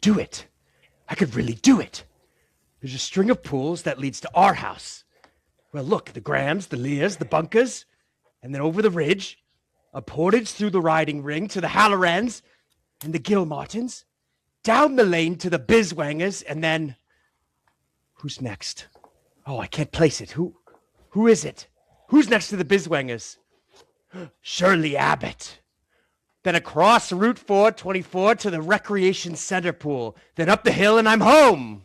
do it. I could really do it. There's a string of pools that leads to our house. Well, look, the Grahams, the Leahs, the Bunkers, and then over the ridge, a portage through the riding ring to the Hallorans and the Gilmartins, down the lane to the Biswangers, and then... Who's next? Oh, I can't place it. Who is it? Who's next to the Biswangers? Shirley Abbott. Then across Route 424 to the Recreation Center pool. Then up the hill and I'm home.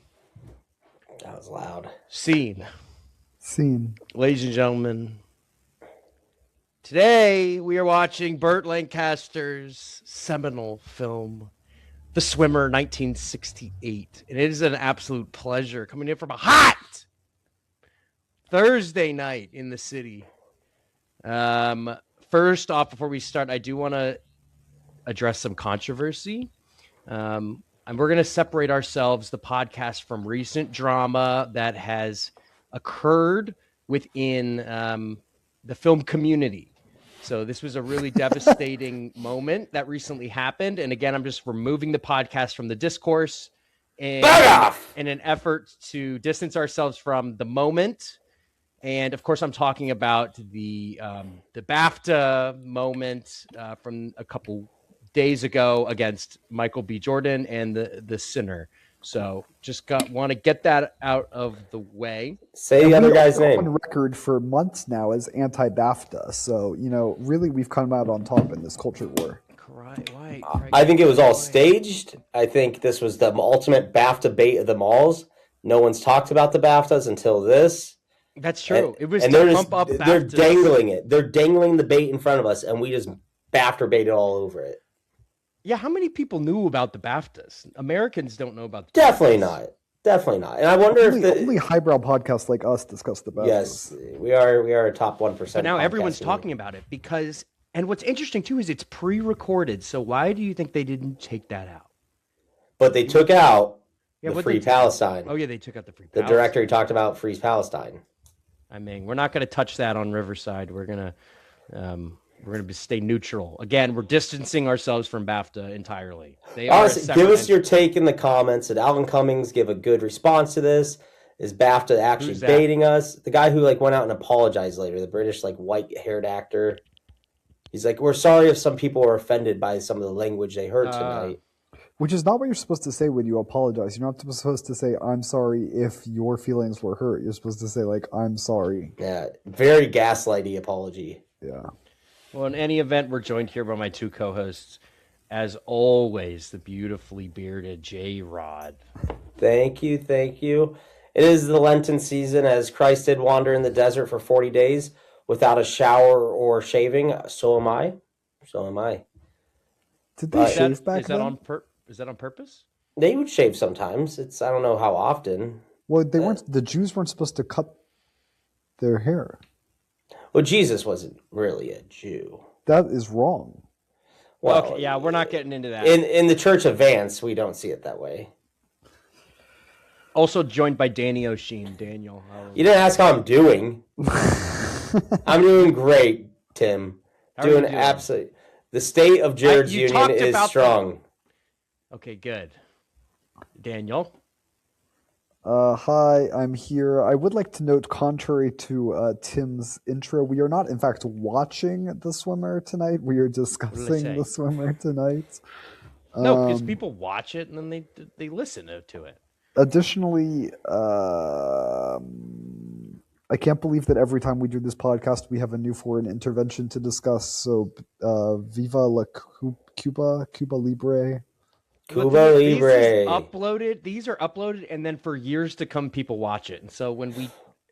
That was loud. Scene. Ladies and gentlemen, today we are watching Burt Lancaster's seminal film, The Swimmer, 1968. And it is an absolute pleasure coming in from a hot Thursday night in the city. First off, before we start, I do want to address some controversy. And we're going to separate ourselves, the podcast, from recent drama that has occurred within the film community. So this was a really devastating moment that recently happened. And again, I'm just removing the podcast from the discourse in an effort to distance ourselves from the moment. And of course, I'm talking about the BAFTA moment from a couple days ago against Michael B. Jordan and the Sinner. So just want to get that out of the way. Say the other guy's name. On record for months now as anti-BAFTA. So, really we've come out on top in this culture war. Right. I think it was all staged. I think this was the ultimate BAFTA bait of them all. No one's talked about the BAFTAs until this. That's true. It was and to pump up BAFTAs. They're dangling it. They're dangling the bait in front of us, and we just BAFTA baited all over it. Yeah, how many people knew about the BAFTAs? Americans don't know about the Definitely BAFTAs. not. And I wonder only highbrow podcasts like us discuss the BAFTAs. Yes, we are a top 1%. But now everyone's talking about it because, and what's interesting too is it's pre-recorded. So why do you think they didn't take that out? But they took out the Free they Palestine. Oh yeah, they took out the Free The Palestine. director talked about Free Palestine. I mean, we're not going to touch that on Riverside. We're going to stay neutral. Again, we're distancing ourselves from BAFTA entirely. Honestly, give us your take in the comments. Did Alvin Cummings give a good response to this? Is BAFTA actually baiting us? The guy who went out and apologized later, the British white-haired actor. He's like, we're sorry if some people were offended by some of the language they heard tonight. Which is not what you're supposed to say when you apologize. You're not supposed to say, I'm sorry if your feelings were hurt. You're supposed to say, I'm sorry. Yeah, very gaslighty apology. Yeah. Well, in any event, we're joined here by my two co-hosts. As always, the beautifully bearded J-Rod. Thank you. It is the Lenten season as Christ did wander in the desert for 40 days without a shower or shaving. So am I. Did they shave back then? Is that on purpose? They would shave sometimes. I don't know how often. Well, they weren't. The Jews weren't supposed to cut their hair. Well, Jesus wasn't really a Jew. That is wrong. Well, okay, yeah, we're not getting into that. In the Church of Vance, we don't see it that way. Also joined by Danny O'Sheen. Daniel. You didn't ask how I'm doing. I'm doing great, Tim. Doing absolutely. The state of Jared's union is strong. Okay, good. Daniel. Hi, I'm here. I would like to note, contrary to Tim's intro, we are not, in fact, watching The Swimmer tonight. We are discussing The Swimmer tonight. No, because people watch it and then they listen to it. Additionally, I can't believe that every time we do this podcast, we have a new foreign intervention to discuss. So, Viva la Cuba Libre. Cuba Libre. These are uploaded, and then for years to come, people watch it. And so when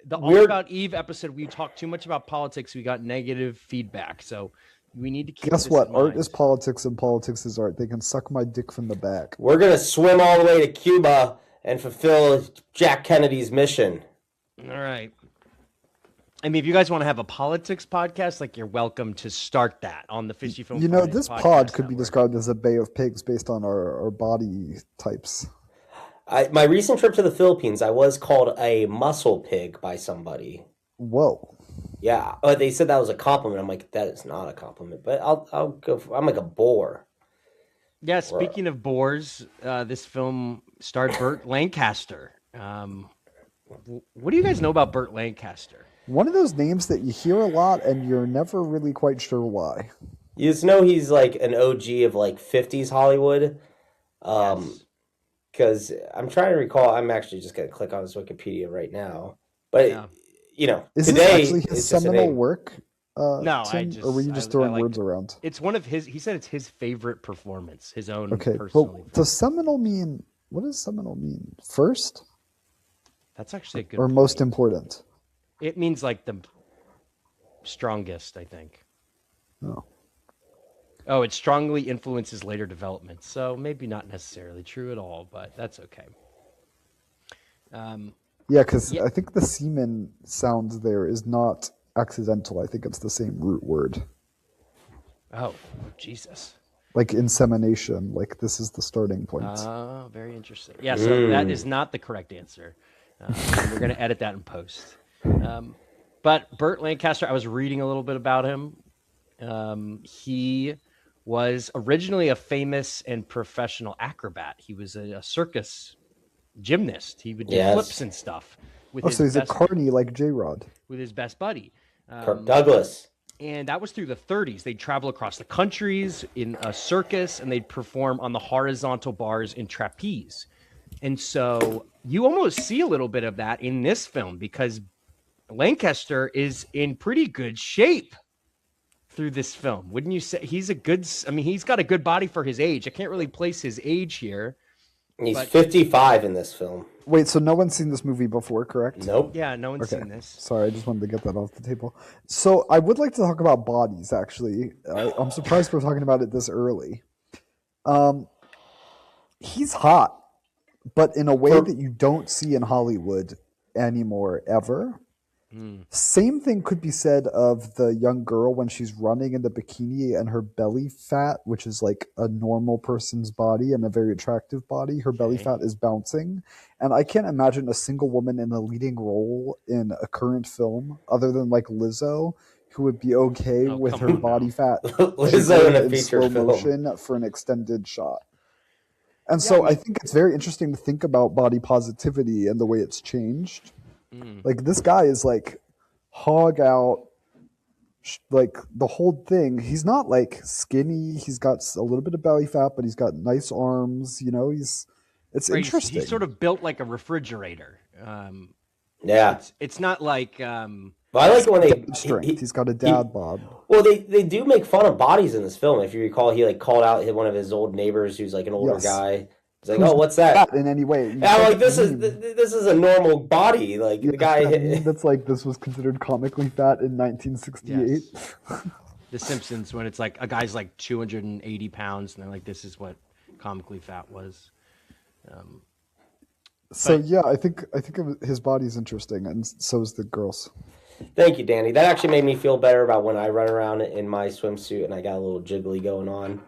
the All About Eve episode, we talked too much about politics. We got negative feedback. So we need to keep. Guess what? Art is politics, and politics is art. They can suck my dick from the back. We're gonna swim all the way to Cuba and fulfill Jack Kennedy's mission. All right. I mean, if you guys want to have a politics podcast, you're welcome to start that on the Fishy Film Fridays this podcast pod could network. be described as a bay of pigs based on our body types. My recent trip to the Philippines, I was called a muscle pig by somebody. Whoa. Yeah, they said that was a compliment. I'm like, that is not a compliment. But I'll go. I'm like a boar. Yeah, speaking of bores, this film starred Burt Lancaster. What do you guys know about Burt Lancaster? One of those names that you hear a lot and you're never really quite sure why. You just know he's like an OG of like 50s Hollywood. Yes. Because I'm trying to recall, I'm actually just going to click on his Wikipedia right now. But, Yeah. you know, Is today, this actually his it's just a seminal name. work, No, Tim? Or were you just throwing like, words around? It's one of his. He said it's his favorite performance, his own Okay, personally. but does seminal mean, what does seminal mean? First? That's actually a good Or point. most important? It means like the strongest, I think. Oh. Oh, it strongly influences later development. So maybe not necessarily true at all, but that's okay. Yeah, because I think the semen sound there is not accidental. I think it's the same root word. Oh, Jesus. Like insemination, like this is the starting point. Oh, very interesting. Yeah, so that is not the correct answer. We're going to edit that in post. But Burt Lancaster, I was reading a little bit about him. He was originally a famous and professional acrobat. He was a circus gymnast. He would do flips and stuff with so he's a carny like J-Rod. with his best buddy. Kirk Douglas. And that was through the 30s. They'd travel across the countries in a circus, and they'd perform on the horizontal bars in trapeze. And so you almost see a little bit of that in this film because Lancaster is in pretty good shape through this film. Wouldn't you say? He's got a good body for his age. I can't really place his age here. He's 55 in this film. Wait, so no one's seen this movie before, correct? Nope. Yeah, no one's seen this. Sorry, I just wanted to get that off the table. So I would like to talk about bodies, actually. I'm surprised we're talking about it this early. He's hot, but in a way that you don't see in Hollywood anymore, ever. Same thing could be said of the young girl when she's running in the bikini and her belly fat, which is like a normal person's body and a very attractive body, her belly fat is bouncing. And I can't imagine a single woman in a leading role in a current film other than like Lizzo who would be okay with her body fat Lizzo in a feature slow film. motion for an extended shot. And so I think it's very interesting to think about body positivity and the way it's changed. Like this guy is like hog out, like the whole thing. He's not like skinny. He's got a little bit of belly fat, but he's got nice arms. You know, it's interesting. He's sort of built like a refrigerator. Yeah. It's not like But I like when he's got a dad bod. Well, they do make fun of bodies in this film. If you recall, he like called out one of his old neighbors who's like an older guy. He's like, "Oh, what's that?" In any way? And I'm like, this is a normal body. Like the guy that's like this was considered comically fat in 1968. Yes. The Simpsons, when it's like a guy's like 280 pounds, and they're like, "This is what comically fat was." So yeah, I think his body's interesting, and so is the girls. Thank you, Danny. That actually made me feel better about when I run around in my swimsuit and I got a little jiggly going on.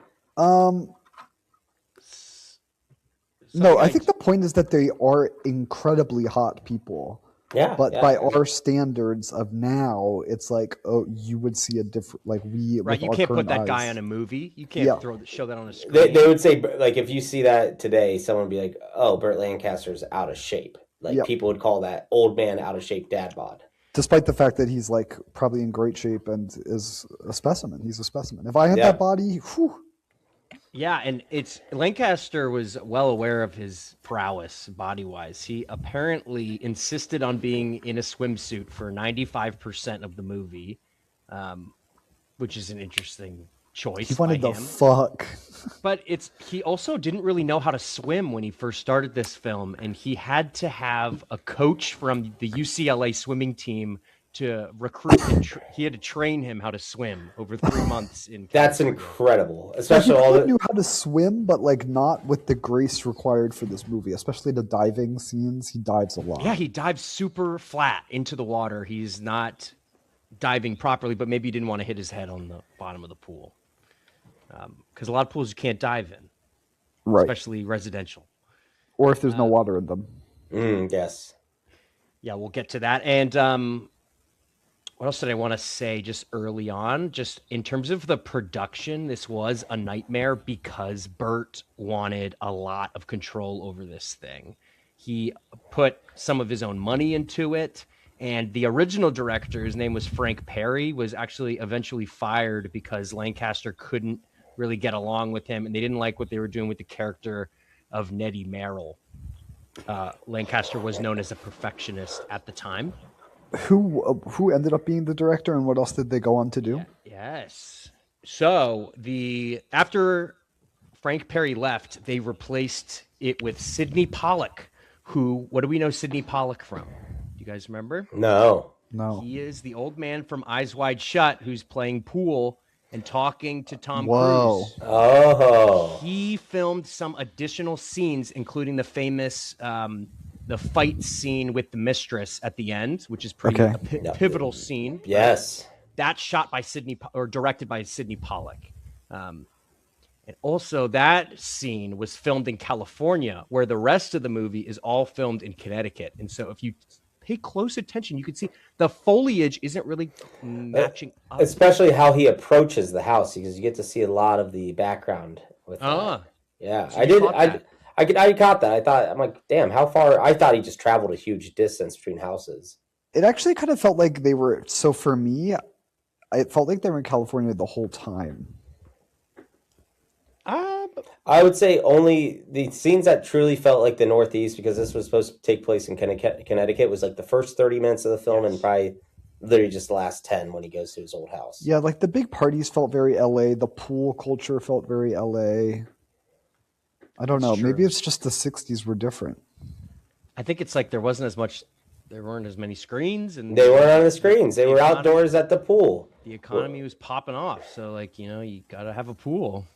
No, I think the point is that they are incredibly hot people. Yeah. But by our standards of now, it's like, oh, you would see a different, like we. Right, you can't put that guy on a movie. You can't show that on a screen. They would say, like, if you see that today, someone would be like, "Oh, Burt Lancaster's out of shape." Like people would call that old man out of shape dad bod. Despite the fact that he's like probably in great shape and is a specimen. He's a specimen. If I had that body, whew. Yeah, and Lancaster was well aware of his prowess body-wise. He apparently insisted on being in a swimsuit for 95% of the movie, which is an interesting choice. He wanted the fuck. But he also didn't really know how to swim when he first started this film, and he had to have a coach from the UCLA swimming team to recruit he had to train him how to swim over 3 months in California. That's incredible. Especially he knew how to swim, but like not with the grace required for this movie, especially the diving scenes. He dives a lot. Yeah, he dives super flat into the water. He's not diving properly, but maybe he didn't want to hit his head on the bottom of the pool. Because a lot of pools you can't dive in. Right. Especially residential. Or if there's no water in them. Yes. Yeah, we'll get to that. And what else did I want to say just early on? Just in terms of the production, this was a nightmare because Burt wanted a lot of control over this thing. He put some of his own money into it, and the original director, his name was Frank Perry, was actually eventually fired because Lancaster couldn't really get along with him, and they didn't like what they were doing with the character of Nettie Merrill. Lancaster was known as a perfectionist at the time. Who ended up being the director, and what else did they go on to do? Yes. So after Frank Perry left, they replaced it with Sidney Pollack, who, what do we know Sidney Pollack from? Do you guys remember? No. He is the old man from Eyes Wide Shut who's playing pool and talking to Tom Whoa. Cruise. Oh. He filmed some additional scenes, including the famous the fight scene with the mistress at the end, which is pretty pivotal scene. Yes. That's shot by directed by Sidney Pollack. And also that scene was filmed in California, where the rest of the movie is all filmed in Connecticut. And so if you pay close attention, you can see the foliage isn't really matching up. Especially how he approaches the house, because you get to see a lot of the background with that. Yeah, so I caught that. I'm like, damn, how far? I thought he just traveled a huge distance between houses. It actually kind of felt like they were, so for me, it felt like they were in California the whole time. I would say only the scenes that truly felt like the Northeast, because this was supposed to take place in Connecticut, was like the first 30 minutes of the film and probably literally just the last 10 when he goes to his old house. Yeah, like the big parties felt very LA. The pool culture felt very LA. I don't know. Maybe it's just the 60s were different. I think it's like there weren't as many screens, and they weren't on the screens. They were outdoors at the pool. The economy was popping off, so like, you gotta have a pool.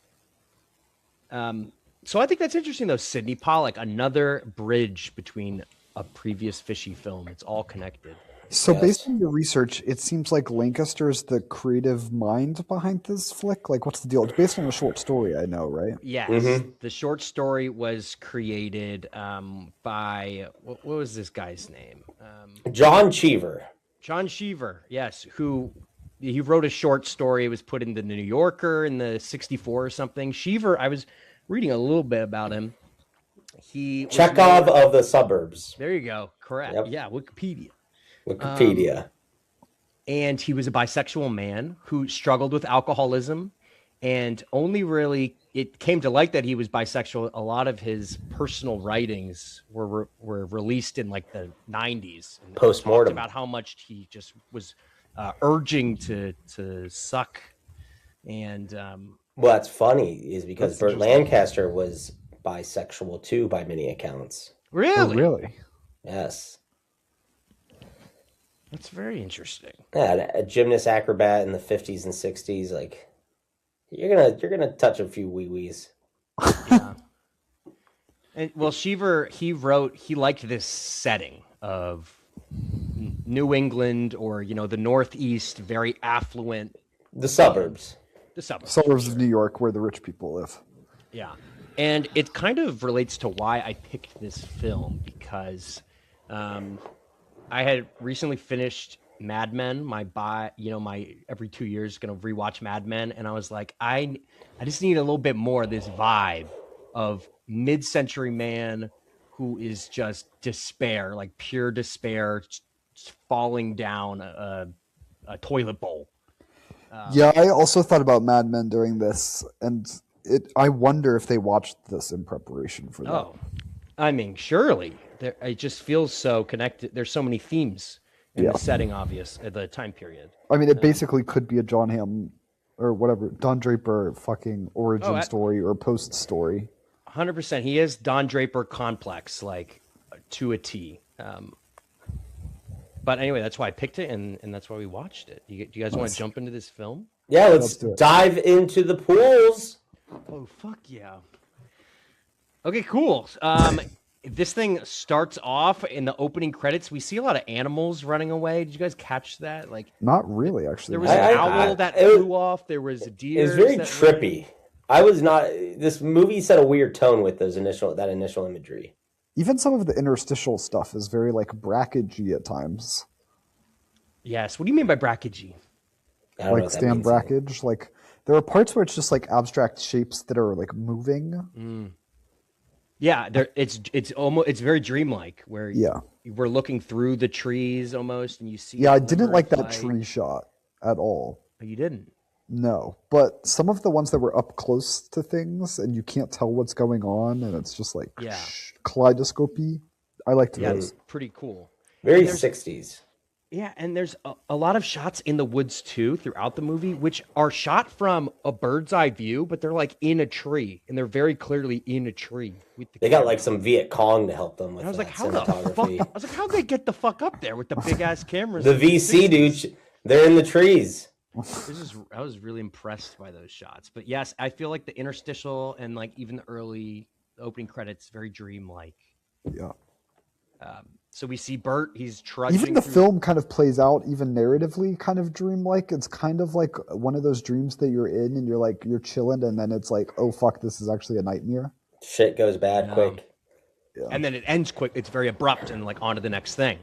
So I think that's interesting, though. Sidney Pollack, another bridge between a previous Fishy film. It's all connected. So based on your research, it seems like Lancaster is the creative mind behind this flick. Like, what's the deal? It's based on a short story, I know, right? Yes. Mm-hmm. The short story was created by, what was this guy's name? John Cheever. John Cheever, yes, he wrote a short story. It was put in the New Yorker in the 64 or something. Cheever, I was reading a little bit about him. Chekhov of the suburbs. There you go. Correct. Yep. Yeah, Wikipedia. And he was a bisexual man who struggled with alcoholism, and only really it came to light that he was bisexual. A lot of his personal writings were released in like the 90s. And post-mortem. About how much he just was urging to suck. And well, that's funny is because Burt Lancaster was bisexual too by many accounts. Really? Oh, really? Yes. That's very interesting. Yeah, a gymnast acrobat in the 50s and 60s, like you're gonna touch a few wee-wees. Yeah. And well, Cheever, he liked this setting of New England or the Northeast, very affluent. The suburbs. Suburbs of New York, where the rich people live. Yeah. And it kind of relates to why I picked this film, because I had recently finished Mad Men. My every 2 years going to rewatch Mad Men, and I was like, I just need a little bit more of this vibe of mid-century man who is just despair, like pure despair, falling down a toilet bowl. Yeah, I also thought about Mad Men during this, and I wonder if they watched this in preparation for that. Oh, I mean, surely. It just feels so connected. There's so many themes in the setting, the time period. I mean, it basically could be a John Hamm or whatever, Don Draper fucking origin story or post story. 100%. He is Don Draper complex, like to a T. But anyway, that's why I picked it, and that's why we watched it. Do you guys want to jump into this film? Yeah, let's dive into the pools. Oh, fuck yeah. Okay, cool. This thing starts off in the opening credits. We see a lot of animals running away. Did you guys catch that? Like, not really, actually. There was an owl that flew off. There was a deer. It was very trippy. This movie set a weird tone with that initial imagery. Even some of the interstitial stuff is very like Brackagey at times. Yes. What do you mean by brackagey? I don't know Like what that Stan means either. Brackage. Like there are parts where it's just like abstract shapes that are like moving. Yeah, it's very dreamlike where Yeah. we're looking through the trees almost, and you see. Yeah, a I didn't glimmer like of that light. tree shot at all. Oh, you didn't. No, but some of the ones that were up close to things and you can't tell what's going on and it's just like Yeah. kaleidoscopy. I liked Yeah, those. it's pretty cool. Very And there's 60s. Yeah, and there's a lot of shots in the woods too throughout the movie, which are shot from a bird's eye view, but they're like in a tree, and they're very clearly in a tree with the They got camera. like some Viet Cong to help them with And I was that like, how the fuck? cinematography. I was like, how'd they get the fuck up there with the big ass cameras? The in VC 60s? dude, they're in the trees. I was really impressed by those shots. But yes, I feel like the interstitial and like even the early opening credits very dreamlike. Yeah. So we see Burt. He's trudging. Even the through... film kind of plays out, even narratively, kind of dreamlike. It's kind of like one of those dreams that you're in and you're chilling, and then it's like, oh fuck, this is actually a nightmare. Shit goes bad quick. Yeah. And then it ends quick. It's very abrupt and like on to the next thing.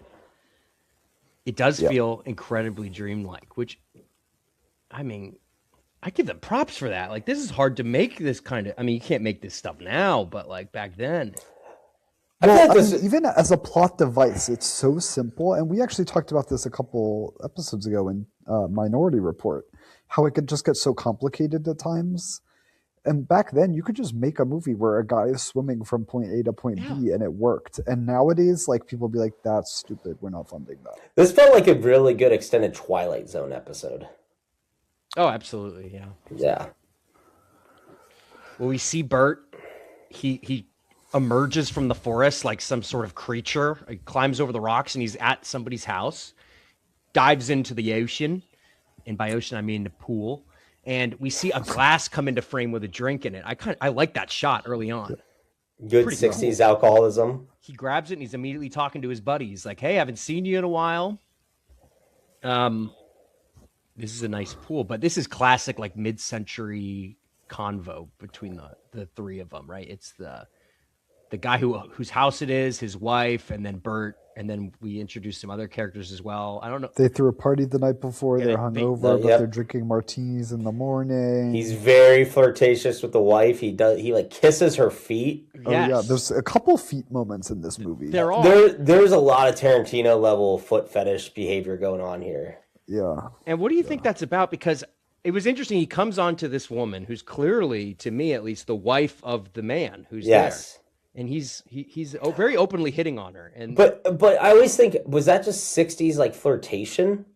It does feel incredibly dreamlike, which, I mean, I give them props for that. Like, this is hard to make this kind of. I mean, you can't make this stuff now, but like back then. Well, even as a plot device, it's so simple. And we actually talked about this a couple episodes ago in Minority Report, how it could just get so complicated at times. And back then, you could just make a movie where a guy is swimming from point A to point B, and it worked. And nowadays, like people be like, "That's stupid. We're not funding that." This felt like a really good extended Twilight Zone episode. Oh, absolutely, yeah. Yeah. Well, we see Burt. He emerges from the forest like some sort of creature. He climbs over the rocks and he's at somebody's house. Dives into the ocean, and by ocean I mean the pool. And we see a glass come into frame with a drink in it. I like that shot early on. Good Pretty 60s cool. alcoholism. He grabs it and he's immediately talking to his buddy. He's like, "Hey, I haven't seen you in a while. This is a nice pool." But this is classic like mid-century convo between the three of them, right? It's the guy whose house it is, his wife, and then Burt, and then we introduce some other characters as well. I don't know. They threw a party the night before. They're hungover, but yep. they're drinking martinis in the morning. He's very flirtatious with the wife. He like kisses her feet. Yes. Oh yeah, there's a couple feet moments in this movie. There's a lot of Tarantino level foot fetish behavior going on here. Yeah. And what do you think that's about? Because it was interesting. He comes on to this woman who's clearly, to me at least, the wife of the man who's there. And he's very openly hitting on her. And but I always think, was that just 60s like flirtation,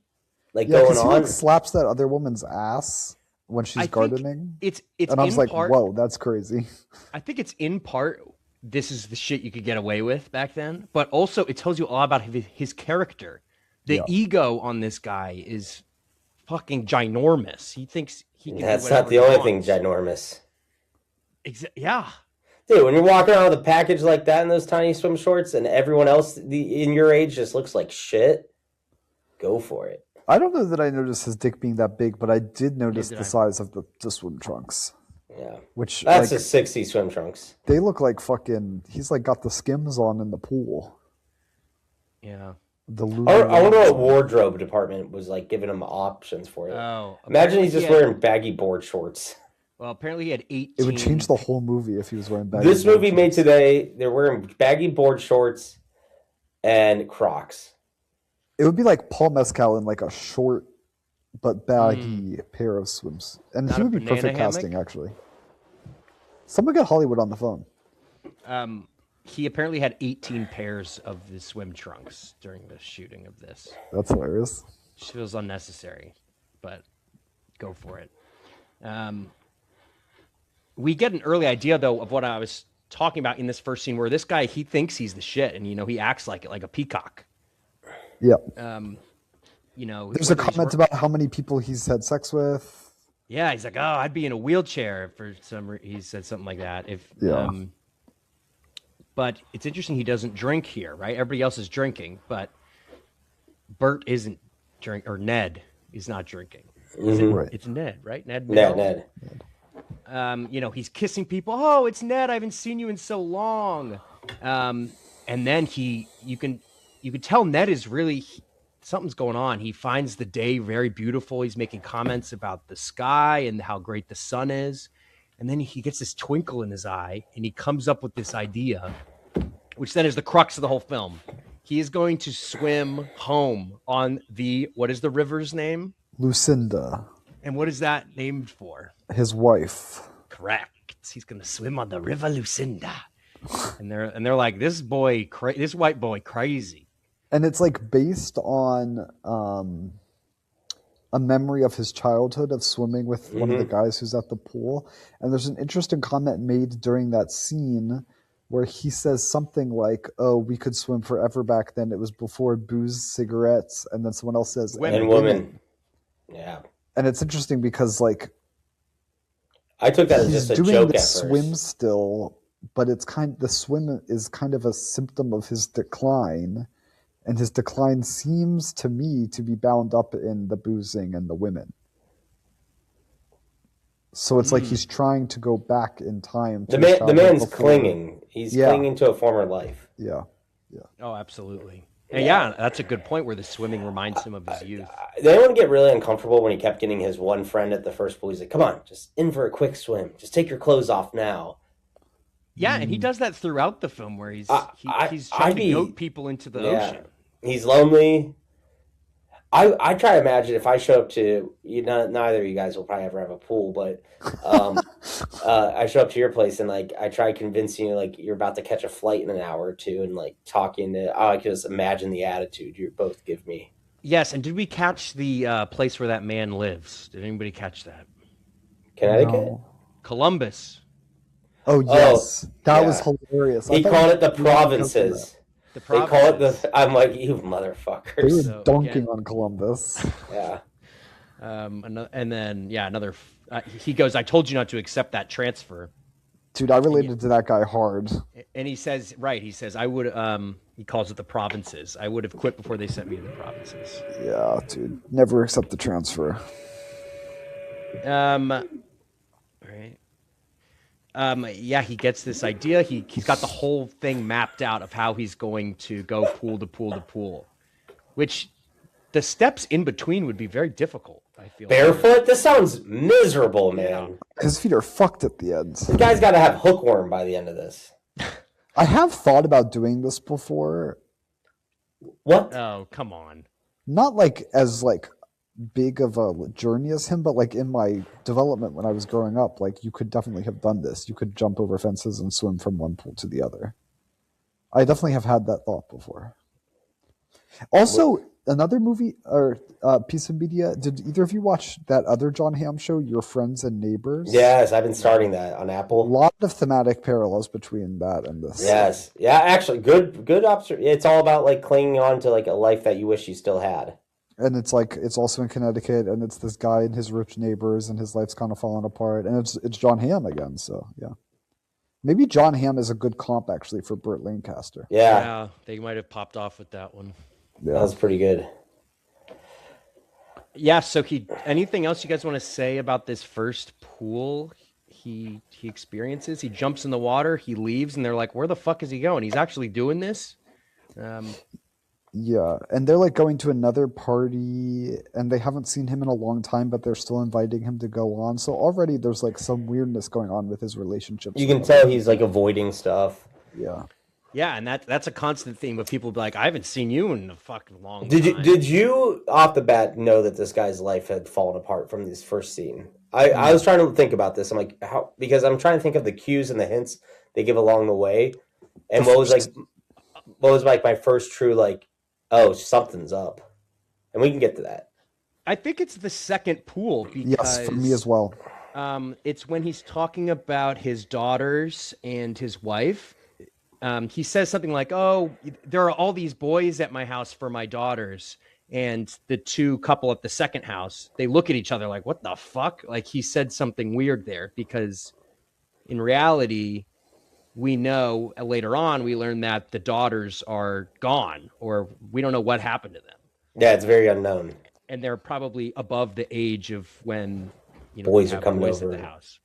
like yeah, going he on? like slaps that other woman's ass when she's gardening. It's and I was like, whoa, that's crazy. I think it's in part this is the shit you could get away with back then, but also it tells you a lot about his character. The ego on this guy is fucking ginormous. He thinks he can. That's not the only thing ginormous. Yeah. Dude, when you're walking around with a package like that in those tiny swim shorts and everyone else in your age just looks like shit, go for it. I don't know that I noticed his dick being that big, but I did notice the size of the swim trunks. Yeah. Which that's a 60 swim trunks. They look like fucking, he's like got the Skims on in the pool. Yeah. I wonder what wardrobe department was like giving him options for it. Oh. Imagine he's just wearing baggy board shorts. Well, apparently he had 18. It would change the whole movie if he was wearing baggy This movie made today, they're wearing baggy board shorts and Crocs. It would be like Paul Mescal in like a short but baggy pair of swims. And he would be perfect casting, actually. Someone get Hollywood on the phone. He apparently had 18 pairs of the swim trunks during the shooting of this. That's hilarious. Which feels unnecessary, but go for it. We get an early idea, though, of what I was talking about in this first scene, where this guy, he thinks he's the shit, and, he acts like it, like a peacock. Yeah. There's a comment about how many people he's had sex with. Yeah, he's like, "Oh, I'd be in a wheelchair for some reason." He said something like that. But it's interesting he doesn't drink here, right? Everybody else is drinking, but Burt isn't drinking, or Ned is not drinking. It's Ned, right? Ned. He's kissing people. "Oh, it's Ned. I haven't seen you in so long." And then you can tell Ned is really something's going on. He finds the day very beautiful. He's making comments about the sky and how great the sun is. And then he gets this twinkle in his eye, and he comes up with this idea, which then is the crux of the whole film. He is going to swim home on what is the river's name? Lucinda. And what is that named for? His wife. Correct. He's going to swim on the river Lucinda. And they're like, this white boy crazy. And it's like based on a memory of his childhood of swimming with one of the guys who's at the pool. And there's an interesting comment made during that scene where he says something like, "Oh, we could swim forever back then. It was before booze, cigarettes." And then someone else says, "And women." Yeah. And it's interesting because, like, I took that as just a joke at first. He's doing the swim still, but the swim is kind of a symptom of his decline. And his decline seems to me to be bound up in the boozing and the women. So it's like he's trying to go back in time. The man's clinging. He's clinging to a former life. Yeah. Oh, absolutely. And that's a good point where the swimming reminds him of his youth. Did anyone get really uncomfortable when he kept getting his one friend at the first pool? He's like, "Come on, just in for a quick swim. Just take your clothes off now." Yeah, and he does that throughout the film where he's trying to goat people into the ocean. He's lonely. I try to imagine if I show up to neither of you guys will probably ever have a pool, but I show up to your place and like I try convincing you like you're about to catch a flight in an hour or two and like talking to I can just imagine the attitude you both give me. Yes, and did we catch the place where that man lives? Did anybody catch that? Connecticut? No. Columbus. Oh yes, that was hilarious. He called it the provinces. They call it I'm like, you motherfuckers. They were dunking on Columbus. Yeah. And then, another. He goes, "I told you not to accept that transfer." Dude, I related to that guy hard. And he says, I would. He calls it the provinces. I would have quit before they sent me to the provinces. Yeah, dude, never accept the transfer. Right. He gets this idea. He's got the whole thing mapped out of how he's going to go pool to pool to pool, which the steps in between would be very difficult, I feel. Barefoot? This sounds miserable, man. His feet are fucked at the end. This guy's got to have hookworm by the end of this. I have thought about doing this before. What? Oh, come on. Not like as like big of a journey as him, but like in my development when I was growing up, like you could definitely have done this. You could jump over fences and swim from one pool to the other. I definitely have had that thought before. Also, another movie or piece of media, did either of you watch that other John Hamm show, Your Friends and Neighbors? Yes, I've been starting that on Apple. A lot of thematic parallels between that and this. Yes. Yeah, actually, good observation. It's all about like clinging on to like a life that you wish you still had. And it's like it's also in Connecticut, and it's this guy and his rich neighbors, and his life's kind of falling apart. And it's John Hamm again, so yeah. Maybe John Hamm is a good comp actually for Burt Lancaster. Yeah, they might have popped off with that one. Yeah. That was pretty good. Yeah. So anything else you guys want to say about this first pool he experiences? He jumps in the water, he leaves, and they're like, "Where the fuck is he going? He's actually doing this." Yeah, and they're like going to another party, and they haven't seen him in a long time, but they're still inviting him to go on. So already there's like some weirdness going on with his relationships. You can tell he's like avoiding stuff. Yeah. Yeah, and that's a constant theme of people be like, "I haven't seen you in a fucking long time." Did you off the bat know that this guy's life had fallen apart from this first scene? I was trying to think about this. I'm like, how? Because I'm trying to think of the cues and the hints they give along the way, and what was like my first true like, oh, something's up. And we can get to that. I think it's the second pool. Because, yes, for me as well. It's when he's talking about his daughters and his wife. He says something like, "Oh, there are all these boys at my house for my daughters." And the two couple at the second house, they look at each other like, "What the fuck?" Like he said something weird there because in reality, we know later on, we learn that the daughters are gone or we don't know what happened to them. Yeah, it's very unknown. And they're probably above the age of when boys are coming boys over at the house.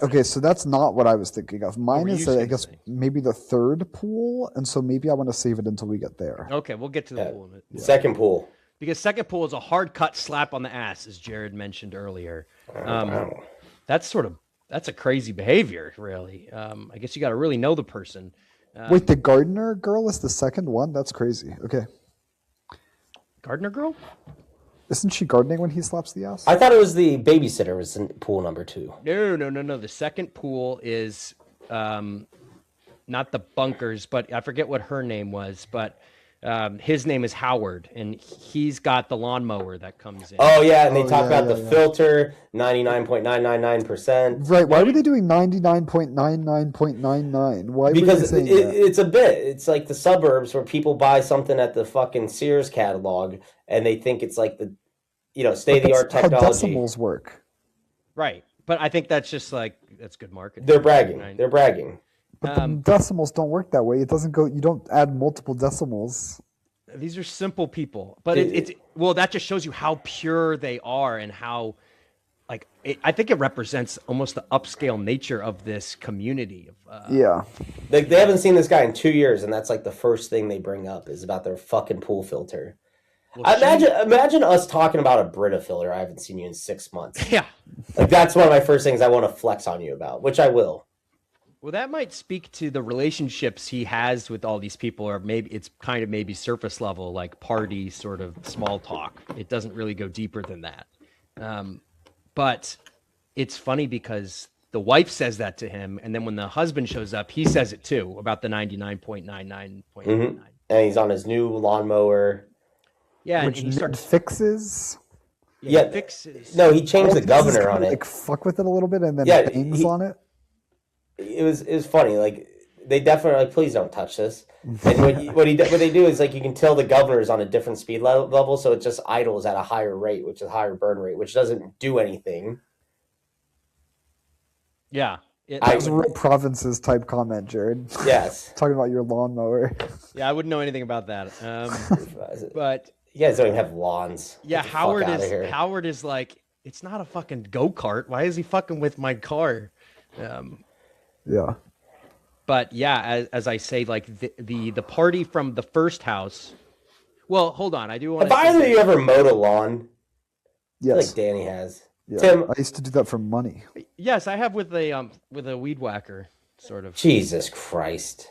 Okay, so that's not what I was thinking of. Mine is, I guess, maybe the third pool, and so maybe I want to save it until we get there. Okay, we'll get to the pool. Second pool. because second pool is a hard cut slap on the ass, as Jared mentioned earlier. Wow. That's a crazy behavior, really. I guess you got to really know the person. Wait, the gardener girl is the second one? That's crazy. Okay. Gardener girl? Isn't she gardening when he slaps the ass? I thought it was the babysitter was in pool number 2. No. The second pool is not the bunkers, but I forget what her name was, but his name is Howard, and he's got the lawnmower that comes in. Oh, yeah, and they talk about the filter, 99.999%. Right, why were they doing 99.99.99? Why because were they saying that? It's a bit. It's like the suburbs where people buy something at the fucking Sears catalog, and they think it's like the, state-of-the-art technology. How decimals work. Right, but I think that's just that's good marketing. They're bragging. Right? They're bragging. But the decimals don't work that way. It doesn't go. You don't add multiple decimals. These are simple people, but that just shows you how pure they are and how, I think it represents almost the upscale nature of this community. Yeah, they haven't seen this guy in 2 years, and that's like the first thing they bring up is about their fucking pool filter. Well, imagine us talking about a Brita filter. I haven't seen you in 6 months. Yeah, that's one of my first things I want to flex on you about, which I will. Well, that might speak to the relationships he has with all these people, or maybe it's kind of maybe surface level, like party sort of small talk. It doesn't really go deeper than that. But it's funny because the wife says that to him, and then when the husband shows up, he says it too about the 99.99.99. Mm-hmm. And he's on his new lawnmower. Yeah, which and he starts fixes. Yeah, fixes. No, he changed the governor on it. Like fuck with it a little bit, and then bangs on it. It was funny. Like they definitely please don't touch this. And what they do is you can tell the governor is on a different speed level, so it just idles at a higher rate, which is a higher burn rate, which doesn't do anything. Yeah, that was a real provinces type comment, Jared. Yes, talking about your lawnmower. Yeah, I wouldn't know anything about that. But you guys don't even have lawns. Yeah, Howard is like, it's not a fucking go-kart. Why is he fucking with my car? Yeah. But yeah, as I say, the party from the first house. Well, hold on. I do want to. Have either of you ever mowed a lawn? Yes. Like Danny has. Yeah. Tim, I used to do that for money. Yes, I have with a weed whacker, sort of. Jesus Christ.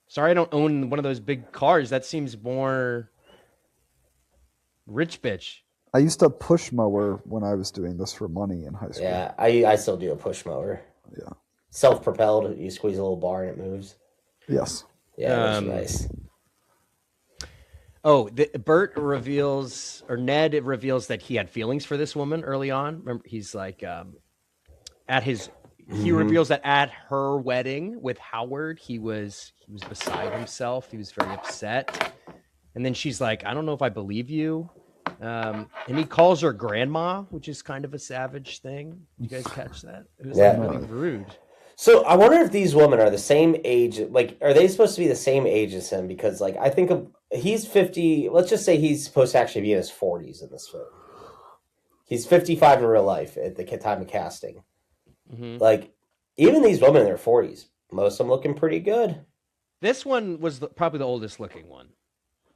Sorry, I don't own one of those big cars. That seems more rich bitch. I used to push mower when I was doing this for money in high school. Yeah, I still do a push mower. Yeah. Self-propelled. You squeeze a little bar and it moves. Yes. Yeah, that's nice. Oh, Burt reveals, or Ned reveals that he had feelings for this woman early on. Remember, he's like, he reveals that at her wedding with Howard, he was beside himself. He was very upset. And then she's like, I don't know if I believe you. And he calls her grandma, which is kind of a savage thing. You guys catch that? It was really rude. So I wonder if these women are the same age. Like, are they supposed to be the same age as him? Because, I think he's 50. Let's just say he's supposed to actually be in his 40s in this film. He's 55 in real life at the time of casting. Mm-hmm. Even these women in their 40s, most of them looking pretty good. This one was probably the oldest looking one.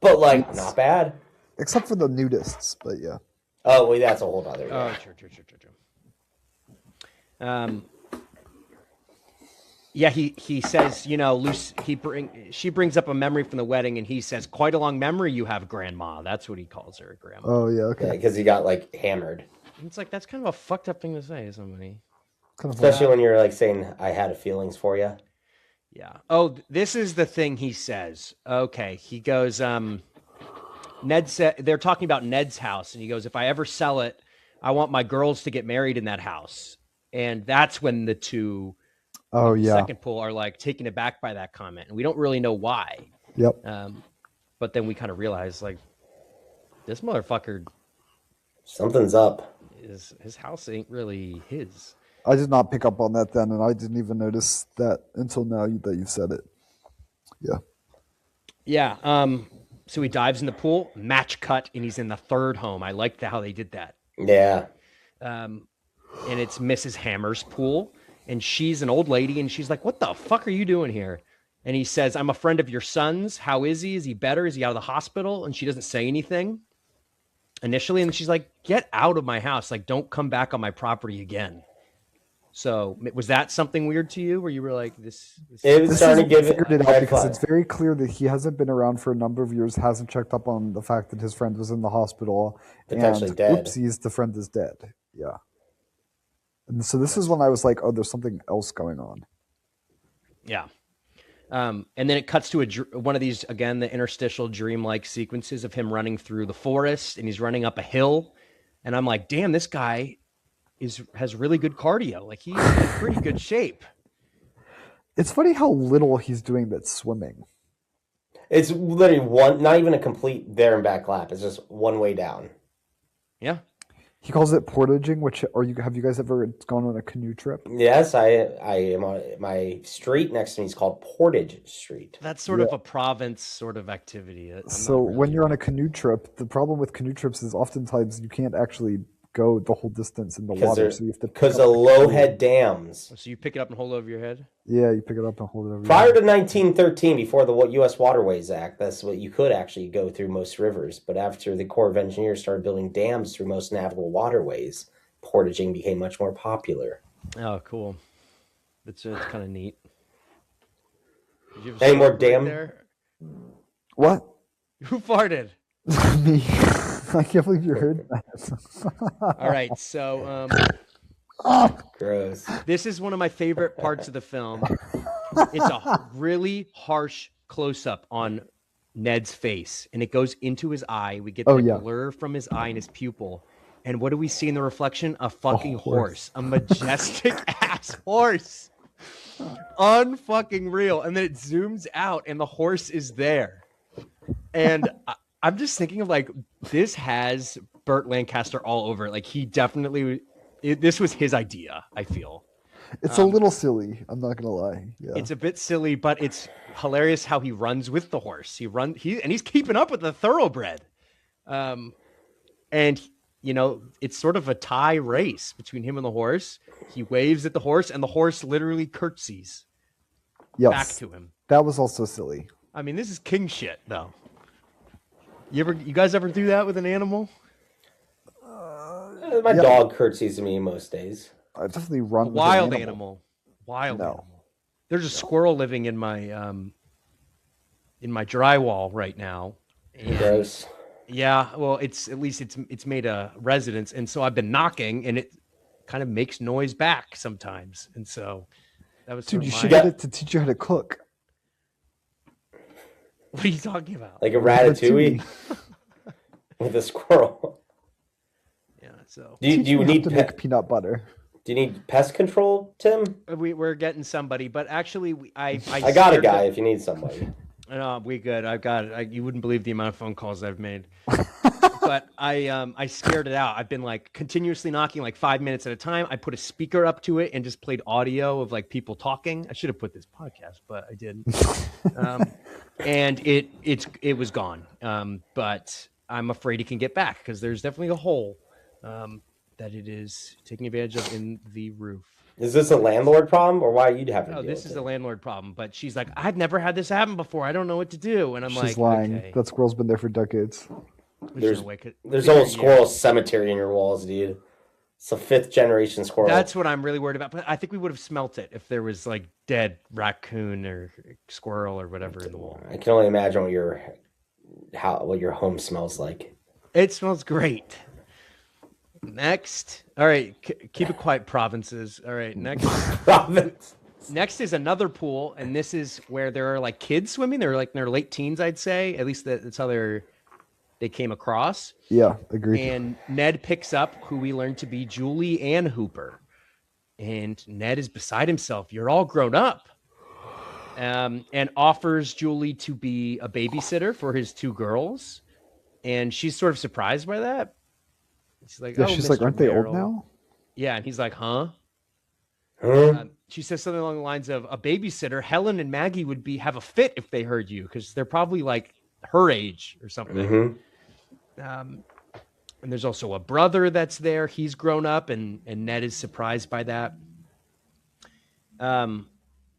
But, not bad. Except for the nudists, but yeah. Oh, well, that's a whole other. Oh, true. Yeah, he says, she brings up a memory from the wedding, and he says, quite a long memory you have, Grandma. That's what he calls her, Grandma. Oh, yeah, okay. Because he got, hammered. It's that's kind of a fucked up thing to say to somebody. Especially when you're, saying, I had feelings for you. Yeah. Oh, this is the thing he says. Okay, he goes, Ned said, they're talking about Ned's house, and he goes, if I ever sell it, I want my girls to get married in that house. And that's when the two... Oh, yeah. Second pool are taken aback by that comment, and we don't really know why. Yep. But then we kind of realize this motherfucker, something's up. His house ain't really his. I did not pick up on that then, and I didn't even notice that until now that you've said it. Yeah. Yeah. So he dives in the pool, match cut, and he's in the third home. I liked how they did that. Yeah. And it's Mrs. Hammer's pool. And she's an old lady, and she's like, what the fuck are you doing here? And he says, I'm a friend of your son's. How is he? Is he better? Is he out of the hospital? And she doesn't say anything. initially, and she's like, "Get out of my house! Like, don't come back on my property again." So was that something weird to you, where you were like, "This"? It was starting to give figured it out red because flag. it's very clear that he hasn't been around for a number of years, hasn't checked up on the fact that his friend was in the hospital, Potentially and dead. oopsies, the friend is dead. Yeah. And so this is when I was like, oh, there's something else going on. Yeah. And then it cuts to one of these, again, the interstitial dreamlike sequences of him running through the forest, and he's running up a hill. And I'm like, damn, this guy has really good cardio. Like, he's in pretty good shape. It's funny how little he's doing that's swimming. It's literally not even a complete there and back lap. It's just one way down. Yeah. He calls it portaging, have you guys ever gone on a canoe trip? Yes, I am on my street next to me is called Portage Street. That's sort of a province sort of activity. So when you're on a canoe trip, the problem with canoe trips is oftentimes you can't actually go the whole distance in the water. So you have to because of low head dams. So you pick it up and hold it over your head? Yeah, you pick it up and hold it over Prior your head. to 1913, before the U.S. Waterways Act, that's what you could actually go through most rivers. But after the Corps of Engineers started building dams through most navigable waterways, portaging became much more popular. Oh, cool. It's kind of neat. Any more dam? There? What? Who farted? Me. I can't believe you heard that. All right, so gross. This is one of my favorite parts of the film. It's a really harsh close-up on Ned's face, and it goes into his eye. We get the blur from his eye and his pupil. And what do we see in the reflection? A fucking horse. A majestic ass horse. Unfucking real. And then it zooms out, and the horse is there. And I'm just thinking of like, this has Burt Lancaster all over it. Like, he definitely, this was his idea, I feel. It's a little silly. I'm not gonna lie. Yeah. It's a bit silly, but it's hilarious how he runs with the horse. He's keeping up with the thoroughbred. And you know, it's sort of a tie race between him and the horse. He waves at the horse, and the horse literally curtsies back to him. That was also silly. I mean, this is king shit, though. You guys ever do that with an animal? My dog curtsies to me most days. I definitely run. Wild animal. There's a squirrel living in my drywall right now. Gross. Yeah, well, it's made a residence, and so I've been knocking, and it kind of makes noise back sometimes, and so that was. Dude, you should get it to teach you how to cook. What are you talking about? Like a ratatouille with a squirrel. Yeah. So. Do you need to make peanut butter? Do you need pest control, Tim? We're getting somebody, but actually, I got a guy if you need somebody. No, we good. I've got it. You wouldn't believe the amount of phone calls I've made. But I scared it out. I've been like continuously knocking like 5 minutes at a time. I put a speaker up to it and just played audio of like people talking. I should have put this podcast, but I didn't. And it was gone. But I'm afraid it can get back because there's definitely a hole that it is taking advantage of in the roof. Is this a landlord problem, or why you'd have to? No, this is a landlord problem. But she's like, I've never had this happen before. I don't know what to do. And she's lying. Okay. That squirrel's been there for decades. There's old squirrel cemetery in your walls, dude. It's a 5th generation squirrel. That's what I'm really worried about. But I think we would have smelt it if there was like dead raccoon or squirrel or whatever in the wall. I can only imagine what your home smells like. It smells great. Next. All right. Keep it quiet, provinces. All right. Next. Province. Next is another pool. And this is where there are like kids swimming. They're like in their late teens, I'd say. At least that's how they came across. Yeah, agreed. And Ned picks up who we learn to be Julie Ann Hooper. And Ned is beside himself. You're all grown up. And offers Julie to be a babysitter for his 2 girls. And she's sort of surprised by that. She's like, she's like, aren't they old now? Yeah, and he's like, huh? She says something along the lines of, a babysitter, Helen and Maggie would have a fit if they heard you, because they're probably like her age or something. And there's also a brother that's there. He's grown up, and Ned is surprised by that. And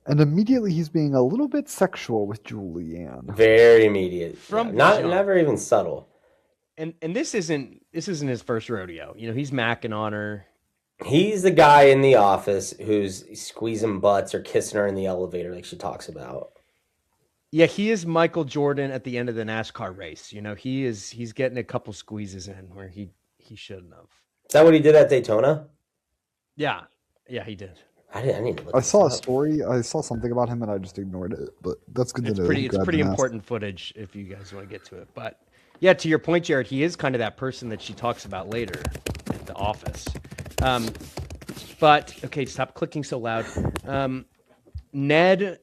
immediately he's being a little bit sexual with Julianne. Very immediate. Not never even subtle. and this isn't his first rodeo. You know, he's macking on her. He's the guy in the office who's squeezing butts or kissing her in the elevator like she talks about. Yeah, he is Michael Jordan at the end of the NASCAR race. You know, he's getting a couple squeezes in where he shouldn't have. Is that what he did at Daytona? Yeah, he did. I need to look I saw a this up. story. I saw something about him, and I just ignored it. But that's good to know. It's pretty important footage if you guys want to get to it. But yeah, to your point, Jared, he is kind of that person that she talks about later at the office. But okay, stop clicking so loud. Ned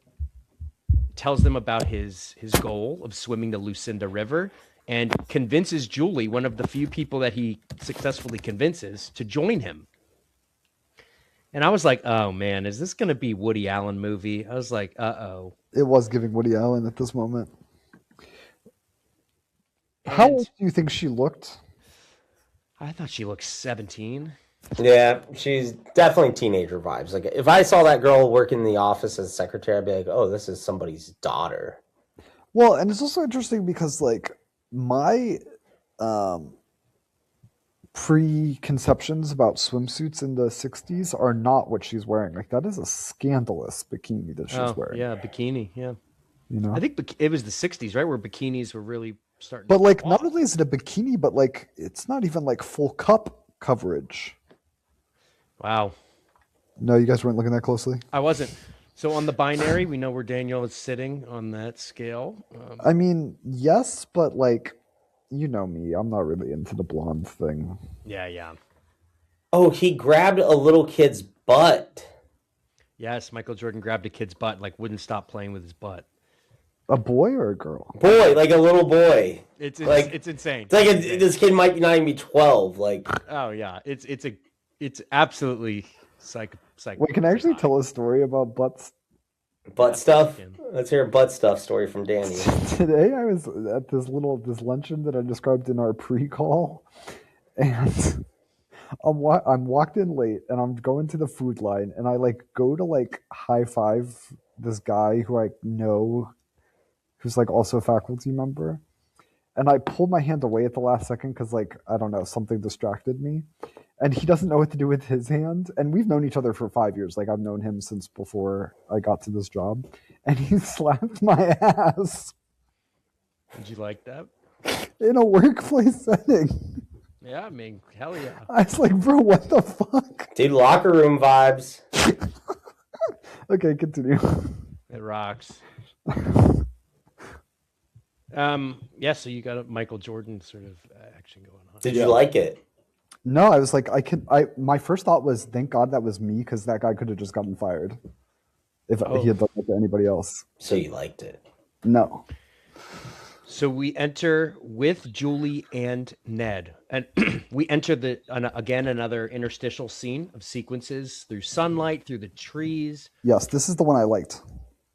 tells them about his goal of swimming the Lucinda River and convinces Julie, one of the few people that he successfully convinces, to join him. And I was like, oh man, is this going to be Woody Allen movie? I was like, uh-oh. It was giving Woody Allen at this moment. How old do you think she looked? I thought she looked 17. Yeah, she's definitely teenager vibes. Like, if I saw that girl working in the office as a secretary, I'd be like, oh, this is somebody's daughter. Well, and it's also interesting because, like, my preconceptions about swimsuits in the 60s are not what she's wearing. Like, that is a scandalous bikini that she's wearing. Yeah, bikini, yeah. You know? I think it was the 60s, right, where bikinis were really starting But, to like, pop not off. only is it a bikini, but, like, it's not even, like, full cup coverage. Wow. No, you guys weren't looking that closely? I wasn't. So on the binary, we know where Daniel is sitting on that scale. I mean, yes, but, like, you know me. I'm not really into the blonde thing. Yeah. Oh, he grabbed a little kid's butt. Yes, Michael Jordan grabbed a kid's butt, like wouldn't stop playing with his butt. A boy or a girl? Boy, like a little boy. It's Like, it's insane. It's like this kid might not even be 12. Like, Oh yeah, it's absolutely psych. Wait, can I actually tell a story about butts? butt stuff. Let's hear a butt stuff story from Danny. Today I was at this luncheon that I described in our pre-call, and I'm walked in late, and I'm going to the food line, and I like go to like high five this guy who I know, who's like also a faculty member, and I pull my hand away at the last second because like I don't know, something distracted me. And he doesn't know what to do with his hand. And we've known each other for 5 years. Like, I've known him since before I got to this job. And he slapped my ass. Did you like that? In a workplace setting. Yeah, I mean, hell yeah. I was like, bro, what the fuck? Dude, locker room vibes. Okay, continue. It rocks. Yeah, so you got a Michael Jordan sort of action going on. Did you like it? No, I was like, my first thought was, thank God that was me, because that guy could have just gotten fired if he had done that to anybody else. So you liked it? No. So we enter with Julie and Ned, and we enter again another interstitial scene of sequences through sunlight, through the trees. Yes, this is the one I liked.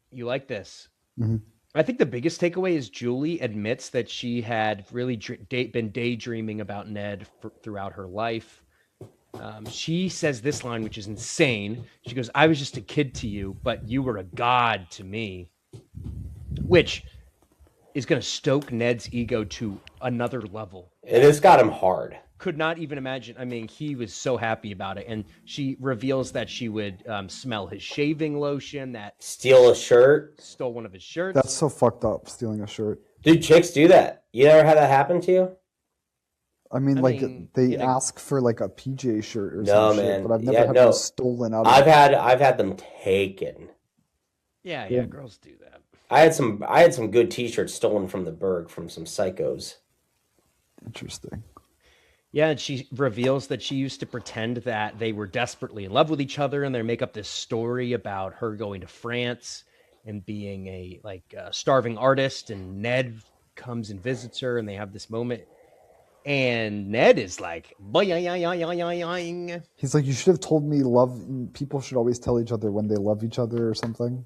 You like this? Mm-hmm. I think the biggest takeaway is Julie admits that she had really been daydreaming about Ned throughout her life. She says this line, which is insane. She goes, "I was just a kid to you, but you were a god to me," which is going to stoke Ned's ego to another level. And it's got him hard. Could not even imagine. I mean, he was so happy about it. And she reveals that she would smell his shaving lotion, that Steal a shirt. stole one of his shirts. That's so fucked up, stealing a shirt. Dude, chicks do that. You never had that happen to you? I mean, they ask for like a PJ shirt or some shit, but I've never had them stolen out of I've had them taken. Yeah, girls do that. I had some good t-shirts stolen from the Berg from some psychos. Interesting. Yeah, and she reveals that she used to pretend that they were desperately in love with each other, and they make up this story about her going to France and being a starving artist, and Ned comes and visits her, and they have this moment. And Ned is like, boing. He's like, you should have told me people should always tell each other when they love each other or something.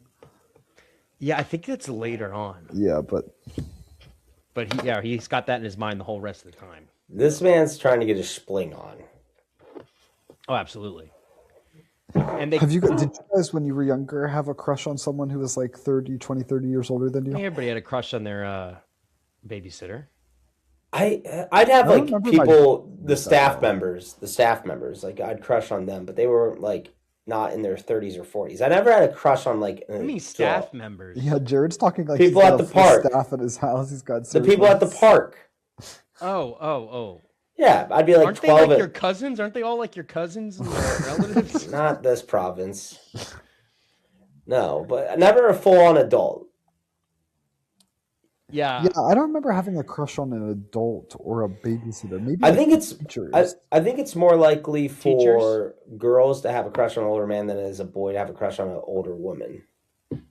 Yeah, I think that's later on. Yeah, but he's got that in his mind the whole rest of the time. This man's trying to get his spling on. Oh, absolutely. And did you guys, when you were younger, have a crush on someone who was like 30 years older than you? Everybody had a crush on their babysitter. I'd have I don't like remember people, my the that staff well. members, like I'd crush on them, but they were like not in their 30s or 40s. I never had a crush on like I an mean, staff adult. members. Yeah, Jared's talking like People he's got at a the full park. staff at his house. He's got The people at the servants. park. Oh. Yeah, I'd be like Aren't 12. they like your cousins? Aren't they all like your cousins and relatives? Not this province. No, but never a full-on adult. Yeah. Yeah, I don't remember having a crush on an adult or a babysitter. Maybe I like think it's teachers. I think it's more likely Teachers? for girls to have a crush on an older man than it is a boy to have a crush on an older woman. And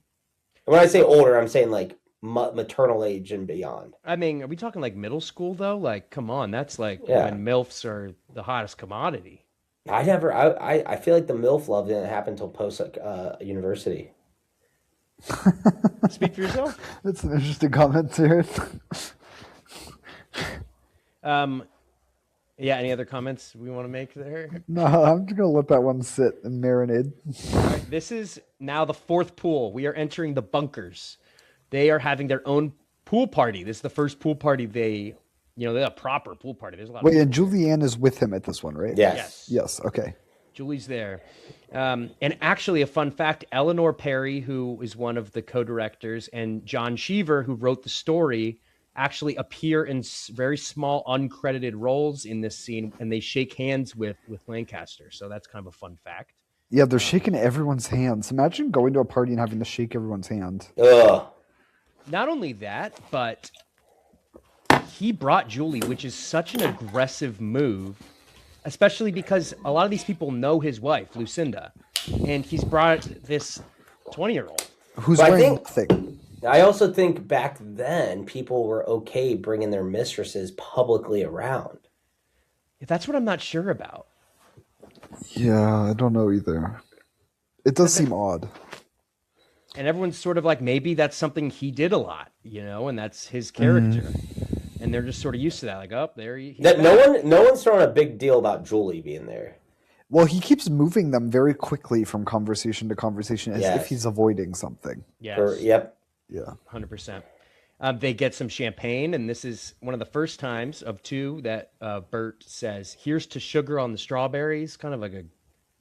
when I say older, I'm saying like maternal age and beyond. I mean, are we talking like middle school though? Like, come on, that's like Yeah. when MILFs are the hottest commodity. I feel like the MILF love didn't happen until post university. Speak for yourself. That's an interesting comment, Jared. Yeah, any other comments we want to make there? No, I'm just gonna let that one sit and marinate. All right, this is now the fourth pool. We are entering the bunkers. They are having their own pool party. This is the first pool party they're a proper pool party. There's a lot Wait, of and Julianne is with him at this one, right? Yes. Yes. Okay. Julie's there. And actually, a fun fact, Eleanor Perry, who is one of the co-directors, and John Cheever, who wrote the story, actually appear in very small uncredited roles in this scene, and they shake hands with Lancaster. So that's kind of a fun fact. Yeah, they're shaking everyone's hands. Imagine going to a party and having to shake everyone's hand. Ugh. Not only that, but he brought Julie, which is such an aggressive move, especially because a lot of these people know his wife, Lucinda, and he's brought this 20-year-old. Who's But I wearing think- nothing. I also think back then people were okay bringing their mistresses publicly around. That's what I'm not sure about. Yeah, I don't know either. It does seem odd. And everyone's sort of like, maybe that's something he did a lot, and that's his character. And they're just sort of used to that. Like, oh, there he's That back. no one's throwing a big deal about Julie being there. Well, he keeps moving them very quickly from conversation to conversation as Yes. if he's avoiding something. Yes. Yep. Yeah. 100%. They get some champagne, and this is one of the first times of two that Burt says, "Here's to sugar on the strawberries," kind of like a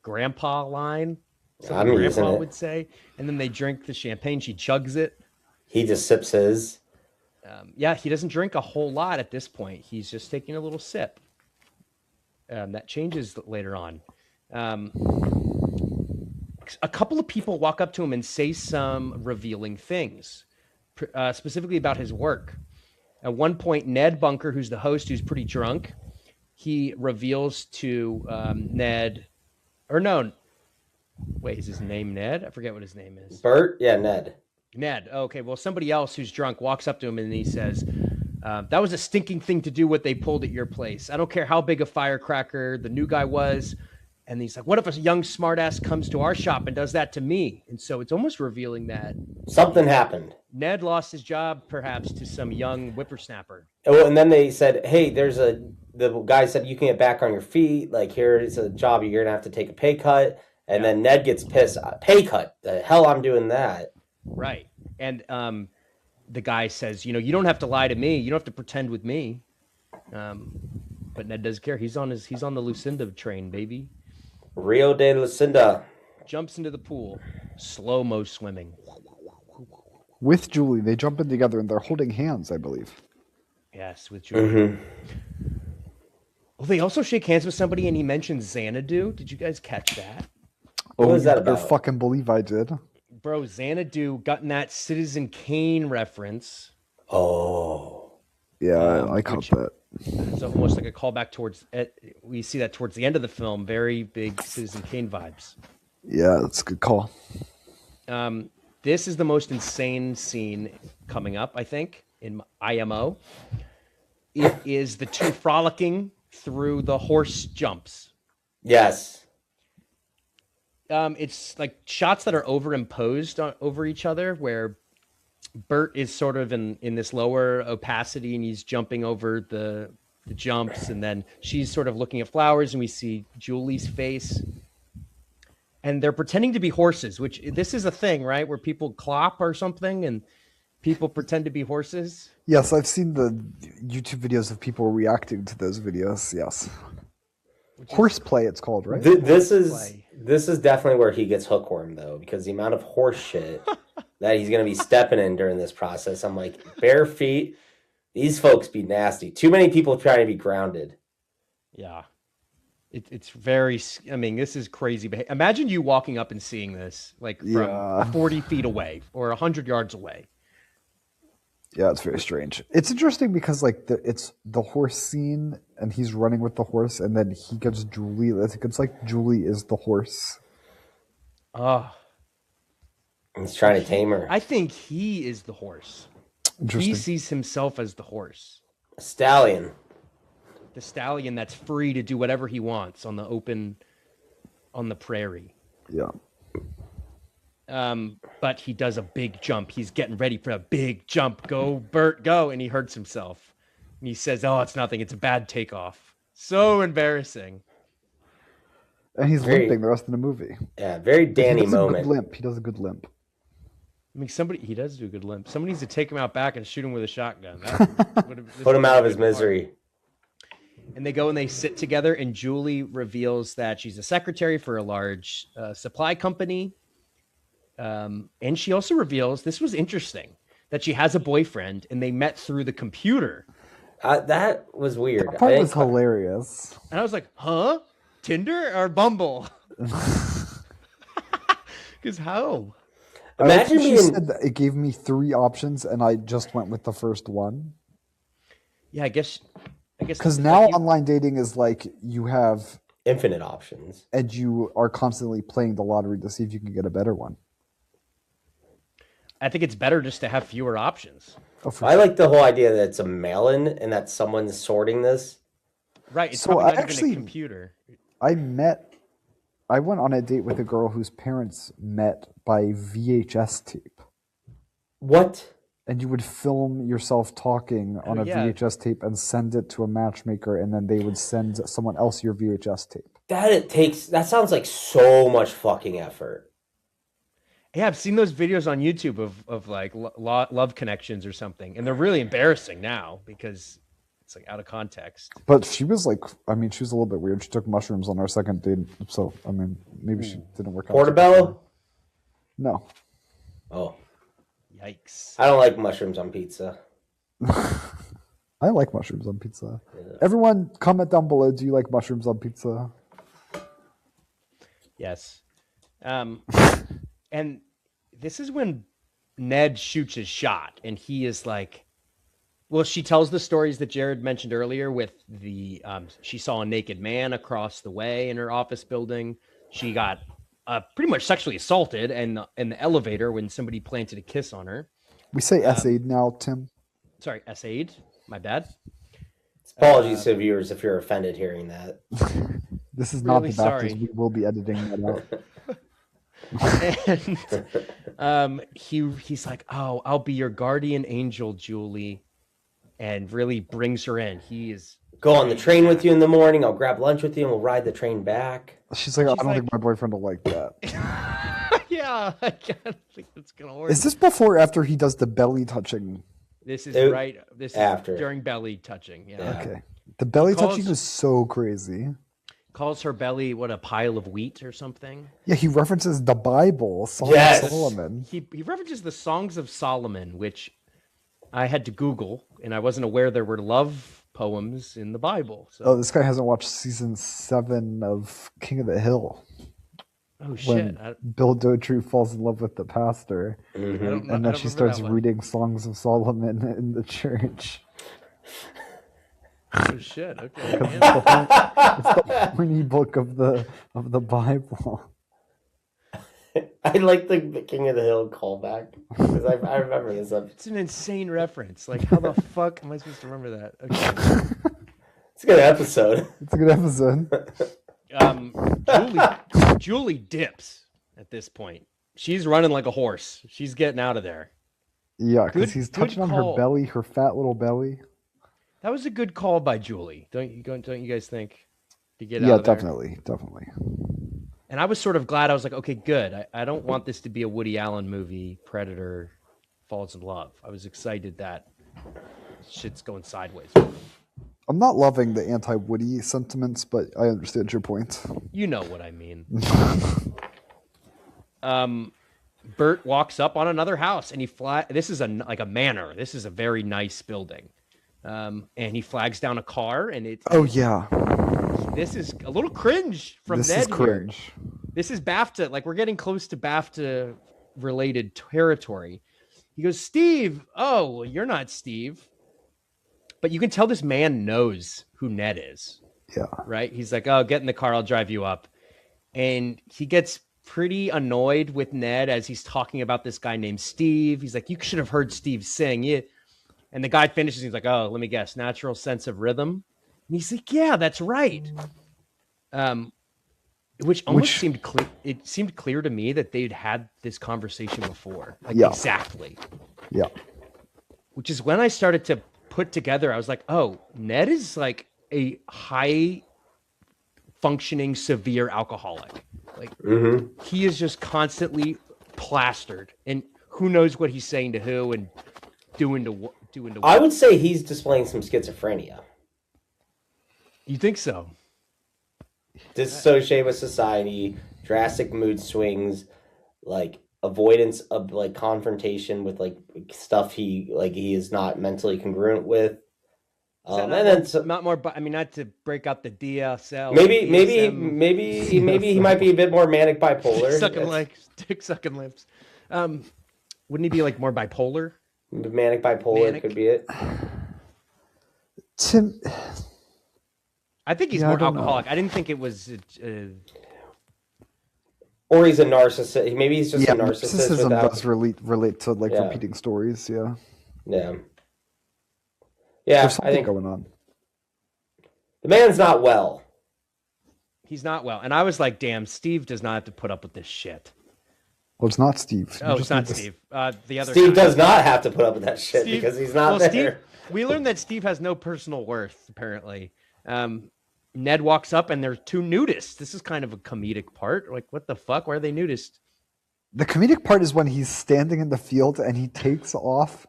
grandpa line. I'm Something using grandpa it. would say. And then they drink the champagne. She chugs it. He just sips his. Yeah, he doesn't drink a whole lot at this point. He's just taking a little sip. That changes later on. A couple of people walk up to him and say some revealing things, specifically about his work. At one point, Ned Bunker, who's the host, who's pretty drunk, he reveals to Ned, or no, wait, is his name Ned? I forget what his name is. Burt? Yeah, Ned. Ned. Okay, well, somebody else who's drunk walks up to him and he says, that was a stinking thing to do what they pulled at your place. I don't care how big a firecracker the new guy was. And he's like, what if a young smartass comes to our shop and does that to me? And so it's almost revealing that Something happened. Ned lost his job, perhaps, to some young whippersnapper. Oh, and then they said, hey, the guy said you can get back on your feet. Like, here is a job. You're going to have to take a pay cut. And then Ned gets pissed. Pay cut? The hell I'm doing that. Right. And the guy says, you don't have to lie to me. You don't have to pretend with me. But Ned doesn't care. He's on the Lucinda train, baby. Rio de Lucinda. Jumps into the pool. Slow-mo swimming. With Julie, they jump in together and they're holding hands, I believe. Yes, with Julie. Well, they also shake hands with somebody and he mentions Xanadu. Did you guys catch that? What was that you better about? fucking believe I did. Bro, Xanadu got in that Citizen Kane reference. Oh. Yeah, I caught that. It's almost like a callback towards, we see that towards the end of the film, very big Citizen Kane vibes. Yeah, that's a good call. This is the most insane scene coming up, I think, in IMO. It is the two frolicking through the horse jumps. Yes. It's like shots that are overimposed over each other, where Burt is sort of in this lower opacity and he's jumping over the jumps, and then she's sort of looking at flowers and we see Julie's face. And they're pretending to be horses, which this is a thing, right? Where people clop or something, and people pretend to be horses? Yes, I've seen the YouTube videos of people reacting to those videos. Yes. Horseplay, it's called, right? This is definitely where he gets hookworm, though, because the amount of horse shit that he's going to be stepping in during this process. I'm like, bare feet. These folks be nasty. Too many people trying to be grounded. Yeah. It's very, I mean, this is crazy. Imagine you walking up and seeing this, like from 40 feet away or 100 yards away. Yeah, it's very strange. It's interesting because like it's the horse scene and he's running with the horse and then he gives Julie, I think it's like Julie is the horse. He's trying to tame her. I think he is the horse. He sees himself as the horse. A stallion. The stallion that's free to do whatever he wants on the prairie. Yeah. But he does a big jump. He's getting ready for a big jump. Go, Burt, go. And he hurts himself. And he says, oh, it's nothing. It's a bad takeoff. So embarrassing. And he's limping the rest of the movie. Yeah, very Danny moment. He does a good limp. I mean, he does do a good limp. Somebody needs to take him out back and shoot him with a shotgun. Put him out of his misery. And they go and they sit together, and Julie reveals that she's a secretary for a large supply company. And she also reveals, this was interesting, that she has a boyfriend, and they met through the computer. That was weird. That part was hilarious. And I was like, huh? Tinder or Bumble? Because how? Imagine she said that it gave me 3 options, and I just went with the first one. Yeah, I guess because now online dating is like you have infinite options, and you are constantly playing the lottery to see if you can get a better one. I think it's better just to have fewer options. I like the whole idea that it's a mail-in and that someone's sorting this. Right. It's probably not even a computer. I went on a date with a girl whose parents met by VHS tape. What? And you would film yourself talking on a VHS tape and send it to a matchmaker, and then they would send someone else your VHS tape. That sounds like so much fucking effort. Yeah, I've seen those videos on YouTube of like love connections or something, and they're really embarrassing now because it's like out of context. But she was like, I mean, she was a little bit weird. She took mushrooms on our second date, so I mean, maybe she didn't work out. Portobello? No. Oh. Yikes. I don't like mushrooms on pizza. I like mushrooms on pizza. Yeah. Everyone, comment down below. Do you like mushrooms on pizza? Yes. And this is when Ned shoots his shot, and he is like, well, she tells the stories that Jared mentioned earlier with the, she saw a naked man across the way in her office building. She got pretty much sexually assaulted in the elevator when somebody planted a kiss on her. We say essayed now, Tim. Sorry, essayed. My bad. Apologies to viewers if you're offended hearing that. This is not the Baptist. We will be editing that out. And he's like, oh, I'll be your guardian angel, Julie, and really brings her in. He is go on the train with you in the morning. I'll grab lunch with you and we'll ride the train back. She's like, I don't think my boyfriend will like that. Yeah, I can't think that's gonna work. Is this before or after he does the belly touching? This is right. This after. Is during belly touching. Yeah. Okay. The belly touching is so crazy. Calls her belly a pile of wheat or something. Yeah, he references the Bible, Song of Solomon. He references the Songs of Solomon, which I had to Google, and I wasn't aware there were love poems in the Bible. So. Oh, this guy hasn't watched season 7 of King of the Hill. Oh shit! When Bill Dotrue falls in love with the pastor, and then she starts reading Songs of Solomon in the church. Oh shit! Okay. It's the horny book of the Bible. I like the King of the Hill callback because I remember this. It's an insane reference. Like, how the fuck am I supposed to remember that? Okay. It's a good episode. It's a good episode. Julie dips at this point. She's running like a horse. She's getting out of there. Yeah, because he's touching on her belly, her fat little belly. That was a good call by Julie. Don't you guys think? To get out of there? Yeah, definitely. And I was sort of glad. I was like, okay, good. I don't want this to be a Woody Allen movie, Predator falls in love. I was excited that shit's going sideways. I'm not loving the anti-Woody sentiments, but I understand your point. You know what I mean. Burt walks up on another house, and this is like a manor. This is a very nice building. And he flags down a car, and this is a little cringe from Ned. This is cringe. Here. This is BAFTA. Like, we're getting close to BAFTA related territory. He goes, Steve. Oh, you're not Steve. But you can tell this man knows who Ned is. Yeah. Right? He's like, oh, get in the car. I'll drive you up. And he gets pretty annoyed with Ned as he's talking about this guy named Steve. He's like, you should have heard Steve sing. Yeah. And the guy finishes. He's like, oh, let me guess. Natural sense of rhythm. And he's like, yeah, that's right. Which seemed clear. It seemed clear to me that they'd had this conversation before. Like, exactly. Yeah. Which is when I started to put together, I was like, oh, Ned is like a high functioning, severe alcoholic. Like, he is just constantly plastered, and who knows what he's saying to who and doing to what. I would say he's displaying some schizophrenia. You think so? Dissociate with society, drastic mood swings, like avoidance of like confrontation with like stuff he is not mentally congruent with. Not more. I mean, not to break out the DSL. Maybe he might be a bit more manic bipolar. Dick sucking lips. Wouldn't he be like more bipolar? Manic bipolar could be it. Tim, I think he's more alcoholic. I didn't think it was. Or he's a narcissist. Maybe he's just a narcissist. Narcissism does relate to like repeating stories. Yeah. Yeah. There's something going on. The man's not well. He's not well. And I was like, damn, Steve does not have to put up with this shit. Well, it's not Steve. It's not Steve. The other Steve does not have to put up with that shit because he's not there. We learned that Steve has no personal worth, apparently. Ned walks up and there's two nudists. This is kind of a comedic part. Like, what the fuck? Why are they nudists? The comedic part is when he's standing in the field and he takes off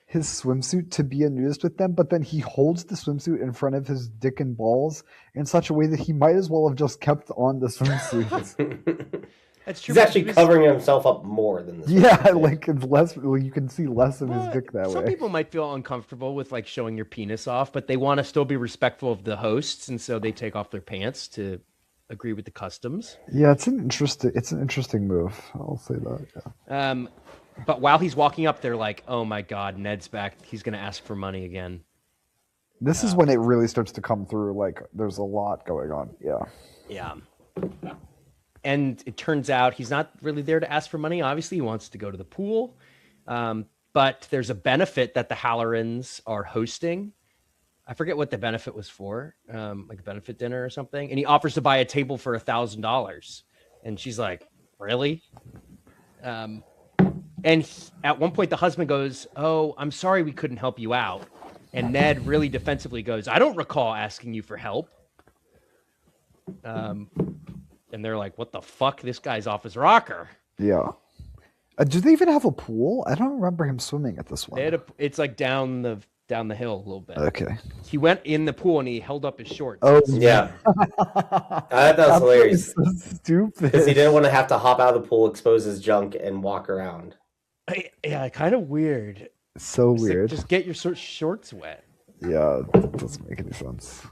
his swimsuit to be a nudist with them, but then he holds the swimsuit in front of his dick and balls in such a way that he might as well have just kept on the swimsuit. That's true. He's actually covering himself up more than this. Yeah, like it's less. You can see less of his dick that way. Some people might feel uncomfortable with like showing your penis off, but they want to still be respectful of the hosts, and so they take off their pants to agree with the customs. Yeah, it's an interesting move. I'll say that. Yeah. But while he's walking up, they're like, "Oh my God, Ned's back. He's going to ask for money again." This is when it really starts to come through. Like, there's a lot going on. Yeah. Yeah. And it turns out he's not really there to ask for money. Obviously, he wants to go to the pool. But there's a benefit that the Hallorans are hosting. I forget what the benefit was for, like a benefit dinner or something. And he offers to buy a table for $1,000. And she's like, really? At one point, the husband goes, oh, I'm sorry we couldn't help you out. And Ned really defensively goes, I don't recall asking you for help. And they're like, what the fuck? This guy's off his rocker. Yeah. Do they even have a pool? I don't remember him swimming at this one. It's like down the hill a little bit. Okay. He went in the pool and he held up his shorts. Oh, yeah. I thought that was hilarious. So stupid. Because he didn't want to have to hop out of the pool, expose his junk, and walk around. Yeah, kind of weird. So weird. Just get your shorts wet. Yeah, that doesn't make any sense.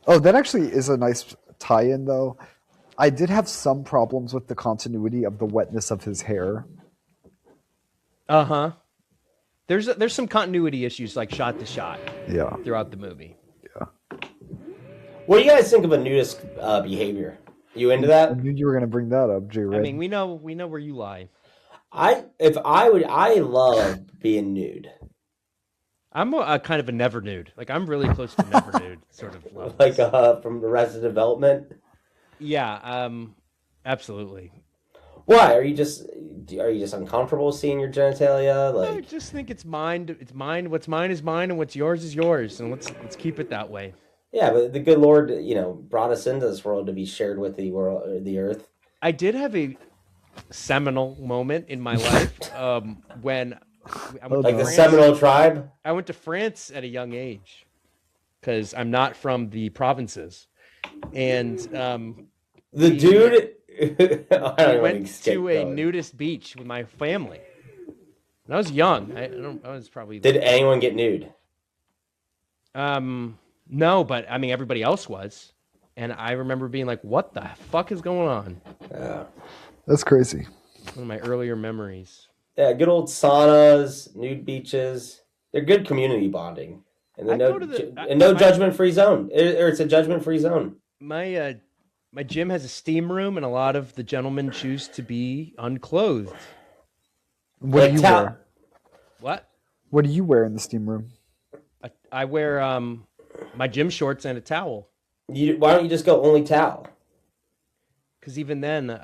Oh, that actually is a nice tie-in, though. I did have some problems with the continuity of the wetness of his hair. Uh-huh. There's some continuity issues, like shot to shot. Yeah. Throughout the movie. Yeah. What do you guys think of a nudist behavior? You into that? I knew you were going to bring that up, J. Red. I mean, we know where you lie. I love being nude. I'm a kind of a never nude. Like, I'm really close to never nude sort of level. Like from Arrested Development. Yeah. Absolutely. Why are you just uncomfortable seeing your genitalia? Like, I just think it's mine. It's mine. What's mine is mine, and what's yours is yours, and let's keep it that way. Yeah, but the good Lord, brought us into this world to be shared with the world, the earth. I did have a seminal moment in my life when Like the Seminole tribe? I went to France at a young age because I'm not from the provinces. And the dude... I went to a nudist beach with my family. And I was young. I was probably... Did anyone get nude? No, but I mean, everybody else was. And I remember being like, what the fuck is going on? Yeah. That's crazy. One of my earlier memories. Yeah, good old saunas, nude beaches. They're good community bonding. And no judgment-free zone. Or it's a judgment-free zone. My gym has a steam room, and a lot of the gentlemen choose to be unclothed. What do you wear? What? What do you wear in the steam room? I wear my gym shorts and a towel. Why don't you just go only towel? Because even then,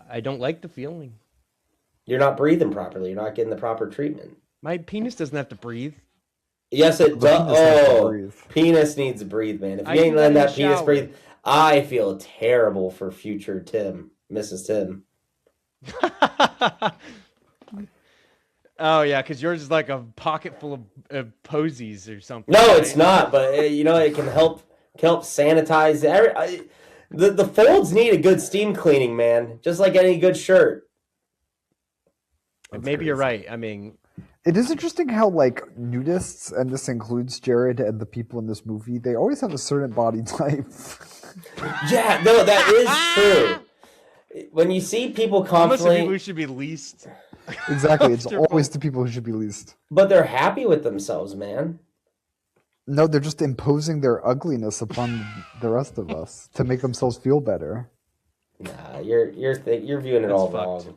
I don't like the feeling. You're not breathing properly. You're not getting the proper treatment. My penis doesn't have to breathe. Yes, it does. Oh, penis needs to breathe, man. If you ain't letting that penis breathe, I feel terrible for future Tim, Mrs. Tim. Oh, yeah, because yours is like a pocket full of posies or something. No, right? It's not, but it can help sanitize. The folds need a good steam cleaning, man, just like any good shirt. Maybe crazy. You're right. I mean... It is interesting how, like, nudists, and this includes Jared and the people in this movie, they always have a certain body type. Yeah, no, that is true. When you see people constantly... Most people who should be least... Exactly, it's always the people who should be least. But they're happy with themselves, man. No, they're just imposing their ugliness upon the rest of us to make themselves feel better. Nah, you're viewing it all wrong.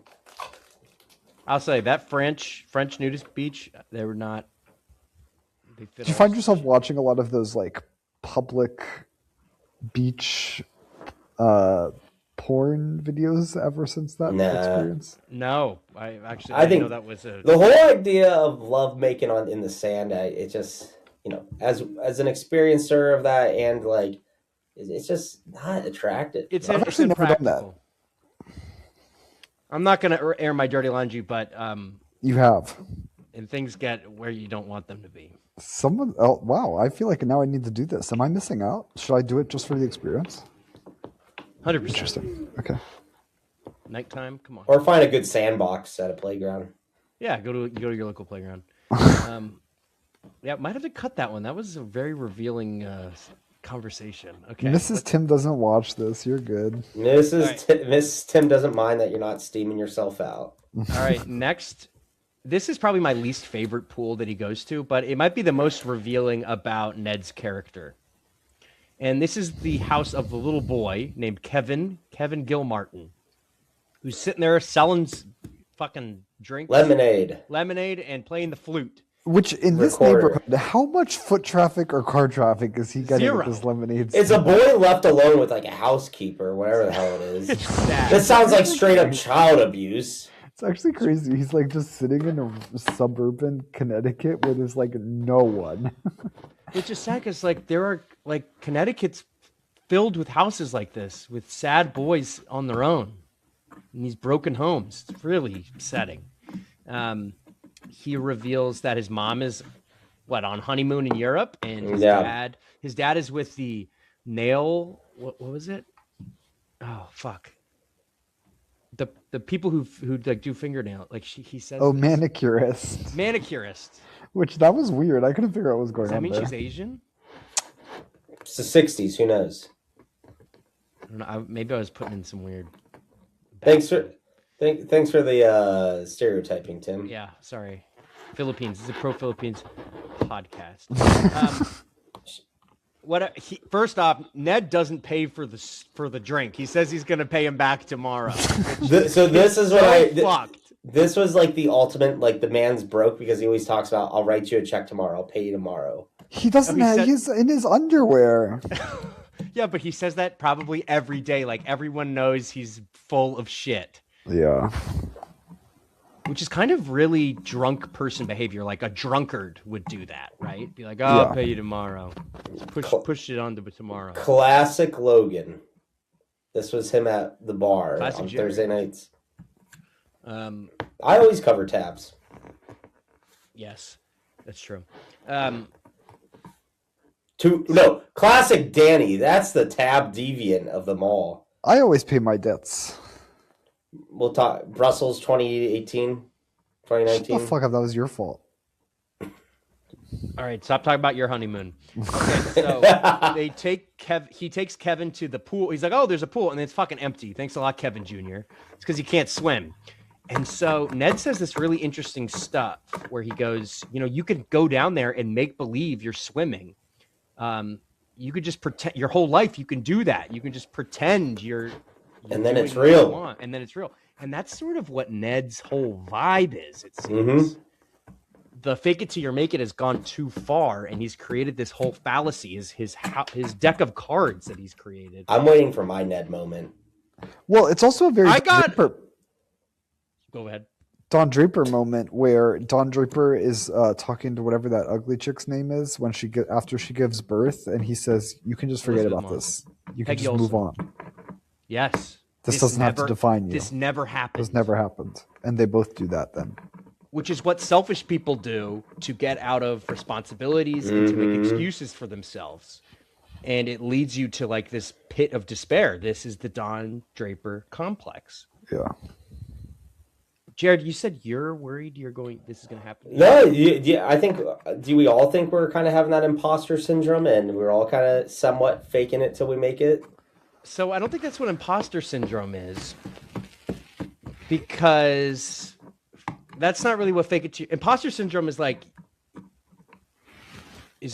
I'll say that French nudist beach, they were not. Do you find yourself watching a lot of those like public beach porn videos ever since that experience? No, I think know that was the whole idea of love making in the sand. It just as an experiencer of that, and like it's just not attractive. I've actually never done that. I'm not going to air my dirty laundry, but you have, and things get where you don't want them to be. Oh wow! I feel like now I need to do this. Am I missing out? Should I do it just for the experience? 100%. Interesting. Okay. Nighttime, come on. Or find a good sandbox at a playground. Yeah, go to your local playground. Yeah, might have to cut that one. That was a very revealing conversation. Okay. Mrs. Tim doesn't watch this. You're good. Mrs. Tim doesn't mind that you're not steaming yourself out. All right, next. This is probably my least favorite pool that he goes to, but it might be the most revealing about Ned's character. And this is the house of a little boy named Kevin Gilmartin, who's sitting there selling fucking drinks. Lemonade, and playing the flute. Which, in this neighborhood, how much foot traffic or car traffic is he getting with this lemonade stand? It's a boy left alone with, like, a housekeeper, or whatever the hell it is. That sounds like straight-up child abuse. It's actually crazy. He's, like, just sitting in a suburban Connecticut where there's, like, no one. Which is sad, because, like, there are, like, Connecticut's filled with houses like this, with sad boys on their own, in these broken homes. It's really upsetting. He reveals that his mom is on honeymoon in Europe, and his dad is with the nail. What was it? Oh fuck. The people who like do fingernail, like he says. Oh, manicurist. Which that was weird. I couldn't figure out what was going on. Does that mean there. she's Asian? It's the 60s. Who knows? I don't know. Maybe I was putting in some weird. Thanks for the stereotyping, Tim. Yeah, sorry. Philippines. This is a pro-Philippines podcast. First off, Ned doesn't pay for the drink. He says he's going to pay him back tomorrow. This was like the ultimate, like the man's broke because he always talks about, I'll write you a check tomorrow. I'll pay you tomorrow. He doesn't he's in his underwear. Yeah, but he says that probably every day. Like everyone knows he's full of shit. Yeah. Which is kind of really drunk person behavior. Like a drunkard would do that, right? Be like, I'll pay you tomorrow. Push it on to tomorrow. Classic Logan. This was him at the bar on Thursday nights. I always cover tabs. Yes, that's true. Classic Danny. That's the tab deviant of them all. I always pay my debts. We'll talk Brussels 2018, 2019. Shut the fuck up. That was your fault. All right, stop talking about your honeymoon. Okay, so he takes Kevin to the pool. He's like, oh, there's a pool, and it's fucking empty. Thanks a lot, Kevin Jr. It's because he can't swim. And so Ned says this really interesting stuff where he goes, you could go down there and make believe you're swimming. You could just pretend your whole life. You can do that. You can just pretend you're and then it's real. And then it's real. And that's sort of what Ned's whole vibe is, it seems. Mm-hmm. The fake it till you make it has gone too far, and he's created this whole fallacy, his deck of cards that he's created. I'm waiting for my Ned moment. Well, it's also a very Go ahead. Don Draper moment where Don Draper is talking to whatever that ugly chick's name is after she gives birth, and he says, "You can just forget about this. You can just move on." Yes. This doesn't have to define you. This never happened. This never happened, and they both do that then. Which is what selfish people do to get out of responsibilities and to make excuses for themselves. And it leads you to like this pit of despair. This is the Don Draper complex. Yeah. Jared, you said you're worried this is going to happen? No, I think, do we all think we're kind of having that imposter syndrome and we're all kind of somewhat faking it till we make it? So I don't think that's what imposter syndrome is. Because that's not really what fake it to imposter syndrome is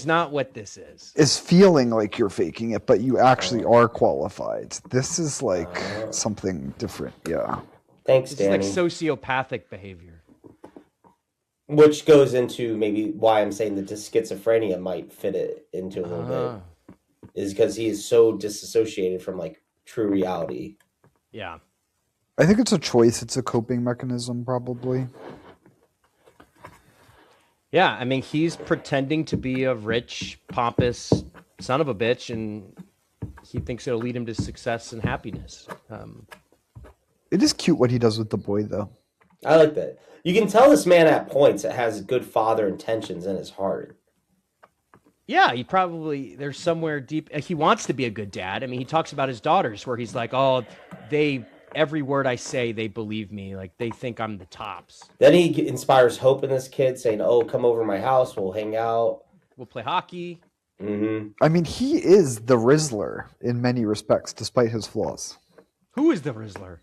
not what this is. Is feeling like you're faking it, but you actually are qualified. This is like something different. Yeah. Thanks, Danny. It's like sociopathic behavior. Which goes into maybe why I'm saying that the schizophrenia might fit it into a little bit. Is because he is so disassociated from like true reality. Yeah. I think it's a choice. It's a coping mechanism, probably. Yeah, I mean, he's pretending to be a rich, pompous son of a bitch, and he thinks it'll lead him to success and happiness. It is cute what he does with the boy, though. I like that. You can tell this man at points that has good father intentions in his heart. Yeah, there's somewhere deep, he wants to be a good dad. I mean, he talks about his daughters where he's like, oh, every word I say, they believe me. Like, they think I'm the tops. Then he inspires hope in this kid, saying, oh, come over to my house. We'll hang out. We'll play hockey. Mm-hmm. I mean, he is the Rizzler in many respects, despite his flaws. Who is the Rizzler?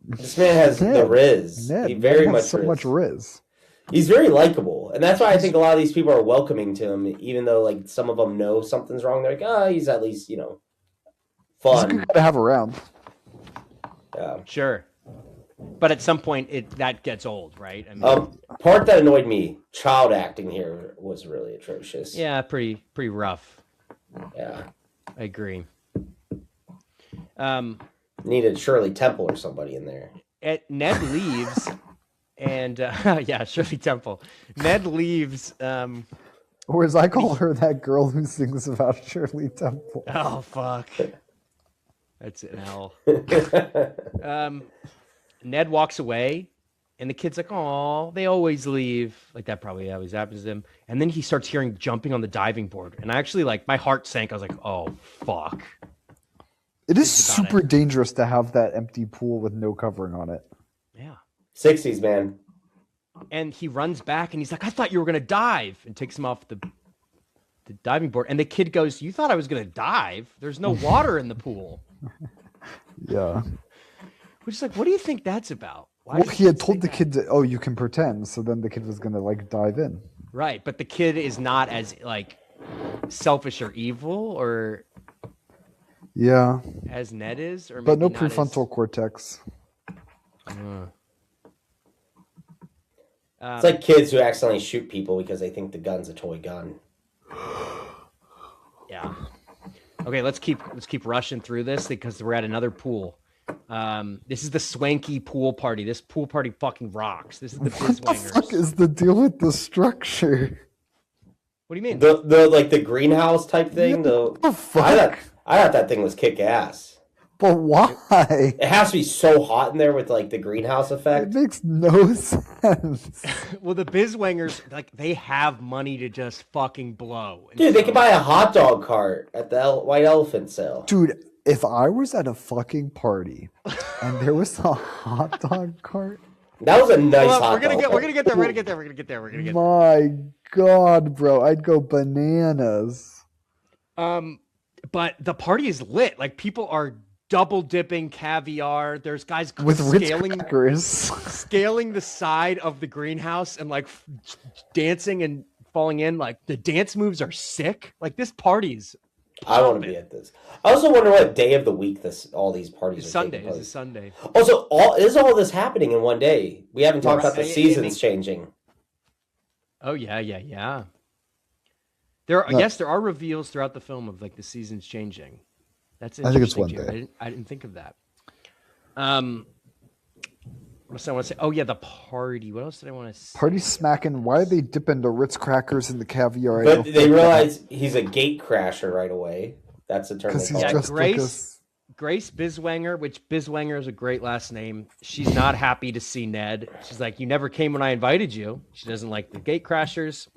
This man has the Riz. Ned. He very Ned much has so much Riz. He's very likable. And that's why I think a lot of these people are welcoming to him, even though like some of them know something's wrong. They're like, he's at least, fun. He's a good guy to have around. Yeah. Sure. But at some point, that gets old, right? I mean, part that annoyed me, child acting here was really atrocious. Yeah, pretty rough. Yeah. I agree. Needed Shirley Temple or somebody in there. Ned leaves, and yeah, Shirley Temple. Ned leaves. Or as I call her, that girl who sings about Shirley Temple. Oh, fuck. That's an L. Ned walks away, and the kid's like, "Oh, they always leave." Like that probably always happens to him. And then he starts hearing jumping on the diving board, and I actually my heart sank. I was like, "Oh, fuck." It is super dangerous to have that empty pool with no covering on it. Yeah. 60s, man. And he runs back, and he's like, "I thought you were gonna dive," and takes him off the diving board. And the kid goes, "You thought I was gonna dive? There's no water in the pool." Yeah. Which is like, what do you think that's about? Well, he had told the kid that, you can pretend. So then the kid was going to dive in. Right. But the kid is not as selfish or evil or. Yeah. As Ned is. Or but no prefrontal cortex. It's like kids who accidentally shoot people because they think the gun's a toy gun. Yeah. Okay, let's keep rushing through this because we're at another pool. This is the swanky pool party. This pool party fucking rocks. This is the Bizwangers. What the fuck is the deal with the structure? What do you mean? The greenhouse type thing. What the fuck? I thought that thing was kick ass. But why? It has to be so hot in there with like the greenhouse effect. It makes no sense. Well, the Bizwangers, like, they have money to just fucking blow. And Dude, they so- could buy a hot dog cart at the White Elephant sale. Dude, if I was at a fucking party and there was a hot dog cart, That was a nice Well, hot we're gonna dog get cart. there. my God, bro, I'd go bananas. But the party is lit. Like, people are double dipping caviar. There's guys With Ritz scaling crackers. scaling the side of the greenhouse and like dancing and falling in. Like, the dance moves are sick. Like, this party's I want to be at this. I also wonder what day of the week all these parties are Sunday. taking It's a place. Sunday. Also, is all this happening in one day? We haven't talked about the Right. seasons changing. Oh yeah. There, No. yes, there are reveals throughout the film of like the seasons changing. That's I think it's interesting, one Jared. day. I didn't think of that. What else did I want to say? Oh yeah, the party. What else did I want to say? Party smacking. Why are they dipping the Ritz crackers in the caviar? But they realize he's a gate crasher right away. That's the term because they he's call it. just like a Grace Bizwanger, which Bizwanger is a great last name. She's not happy to see Ned. She's like, "You never came when I invited you." She doesn't like the gate crashers.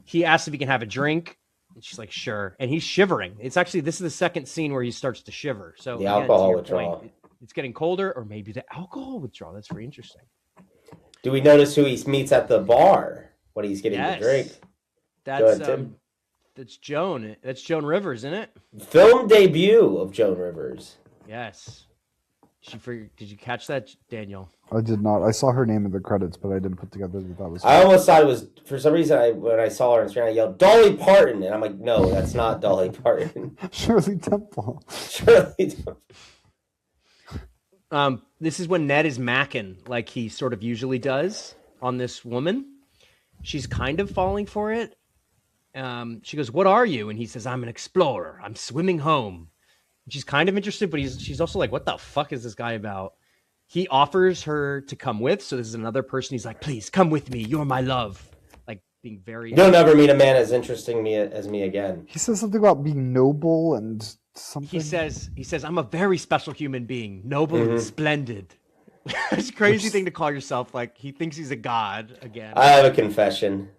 He asks if he can have a drink, and she's like, "Sure." And he's shivering. This is the second scene where he starts to shiver. So The again, to alcohol your withdrawal. point, it's getting colder, or maybe the alcohol withdrawal. That's very interesting. Do we notice who he meets at the bar when he's getting the drink? Go That's ahead, Tim. that's Joan. That's Joan Rivers, isn't it? Film debut of Joan Rivers. Yes. Did you catch that, Daniel? I did not. I saw her name in the credits, but I didn't put together that was. I almost thought it was, for some reason, when I saw her on screen, I yelled, Dolly Parton! And I'm like, no, that's not Dolly Parton. Shirley Temple. Shirley. This is when Ned is macking like he sort of usually does on this woman. She's kind of falling for it. She goes, "What are you?" And he says, "I'm an explorer. I'm swimming home." And she's kind of interested, but she's also like, "What the fuck is this guy about?" He offers her to come with. So this is another person. He's like, "Please come with me. You're my love." Like being very. You'll never meet a man as interesting as me again. He says something about being noble and something. He says, "I'm a very special human being, noble and splendid." It's a crazy thing to call yourself. Like, he thinks he's a god again. I have a confession.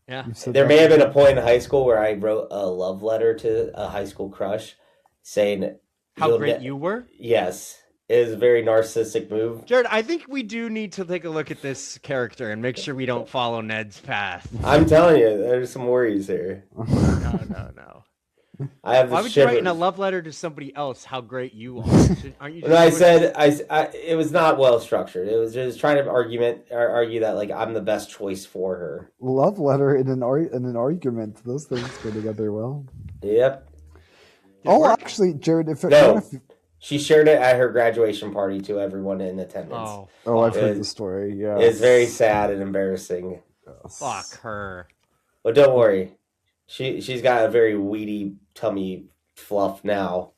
Yeah. There may have been a point in high school where I wrote a love letter to a high school crush saying... How great you were? Yes. It was a very narcissistic move. Jared, I think we do need to take a look at this character and make sure we don't follow Ned's path. I'm telling you, there's some worries here. No. I have the Why would you write in a shivers. love letter to somebody else how great you are? Aren't you just No, I said it was not well structured. It was just trying to argue that like I'm the best choice for her. Love letter in an argument. Those things go together well. Yep. Oh, actually, Jared, No. She shared it at her graduation party to everyone in attendance. I've heard It- the story. Yeah, It's very sad and embarrassing. fuck her. But don't worry. She's got a very weedy tummy fluff now.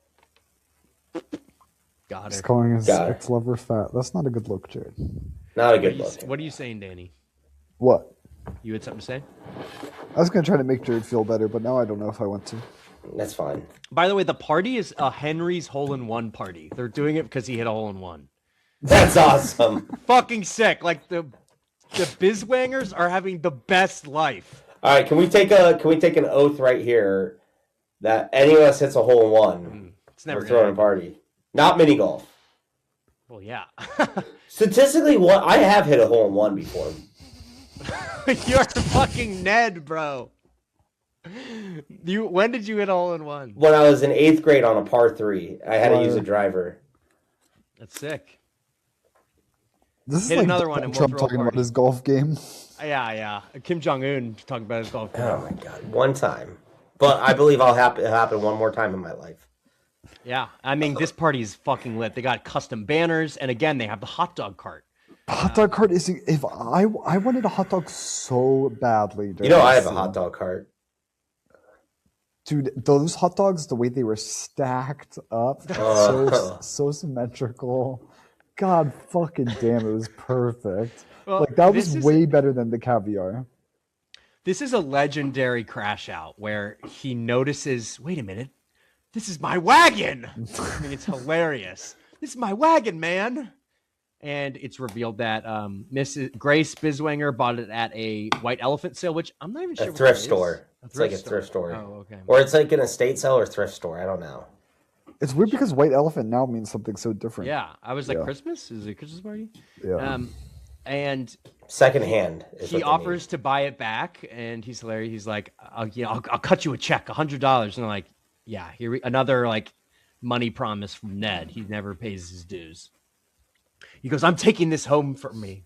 Got He's it. calling his Got it. ex-lover fat. That's not a good look, Jared. Not a good look. What are you saying, Danny? What? You had something to say? I was gonna try to make Jared feel better, but now I don't know if I want to. That's fine. By the way, the party is a Henry's hole-in-one party. They're doing it because he hit a hole-in-one. That's awesome. Fucking sick. Like, the Bizwangers are having the best life. All right, can we take an oath right here that any of us hits a hole in one? It's never We're throwing a gonna party. Not mini golf. Well, yeah. Statistically, I have hit a hole in one before. You're fucking Ned, bro. When did you hit a hole-in-one? When I was in 8th grade on a par 3, I had to use a driver. That's sick. This is Hit like another one Donald and we'll Trump throw a talking about party. his golf game. Yeah. Kim Jong-un talking about his golf game. Oh my god, one time. But I believe it'll happen one more time in my life. Yeah, I mean, this party is fucking lit. They got custom banners, and again, they have the hot dog cart. Hot dog cart is. If I wanted a hot dog so badly. You know I have a hot dog cart. Dude, those hot dogs, the way they were stacked up, so symmetrical. God fucking damn, it was perfect. Well, like that this was is- way better than the caviar. This is a legendary crash out where he notices, wait a minute, this is my wagon. I mean, it's hilarious. This is my wagon, man. And it's revealed that Mrs. Grace Biswanger bought it at a white elephant sale, which I'm not even sure. A thrift store. It's like a thrift store. Oh, okay. Or it's like an estate sale or thrift store. I don't know. It's weird because white elephant now means something so different. Yeah, I was like, Christmas? Is it a Christmas party? Yeah. And secondhand. He offers to buy it back, and he's hilarious. He's like, I'll cut you a check, $100. And I'm like, yeah, another like money promise from Ned. He never pays his dues. He goes, I'm taking this home for me.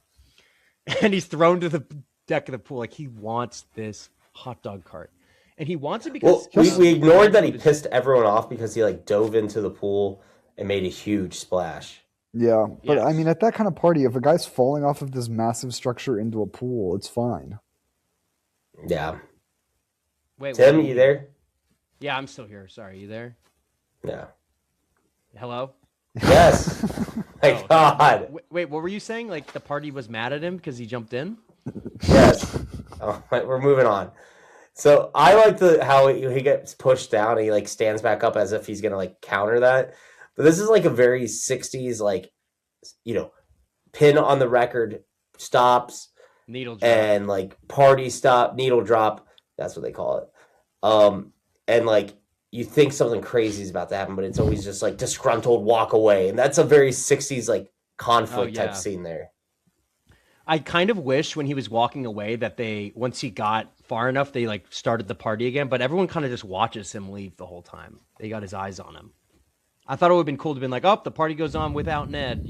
And he's thrown to the deck of the pool like he wants this hot dog cart. And he wants it because... Well, we ignored that he pissed everyone off because he like dove into the pool and made a huge splash. Yeah, but yes. I mean, at that kind of party, if a guy's falling off of this massive structure into a pool, it's fine. Yeah. Wait, Tim, you there? Yeah, I'm still here. Sorry, you there? Yeah. Hello? Yes. My God. Wait, what were you saying? Like the party was mad at him because he jumped in? Yes. Oh, we're moving on. So I like how he gets pushed down and he like stands back up as if he's gonna like counter that. But this is like a very 60s like, pin on the record stops, needle drop, and like party stop, needle drop. That's what they call it. And like you think something crazy is about to happen, but it's always just like disgruntled walk away, and that's a very 60s like conflict type scene there. I kind of wish when he was walking away that once he got far enough, they like started the party again, but everyone kind of just watches him leave the whole time. They got his eyes on him. I thought it would have been cool to have been like, oh, the party goes on without Ned,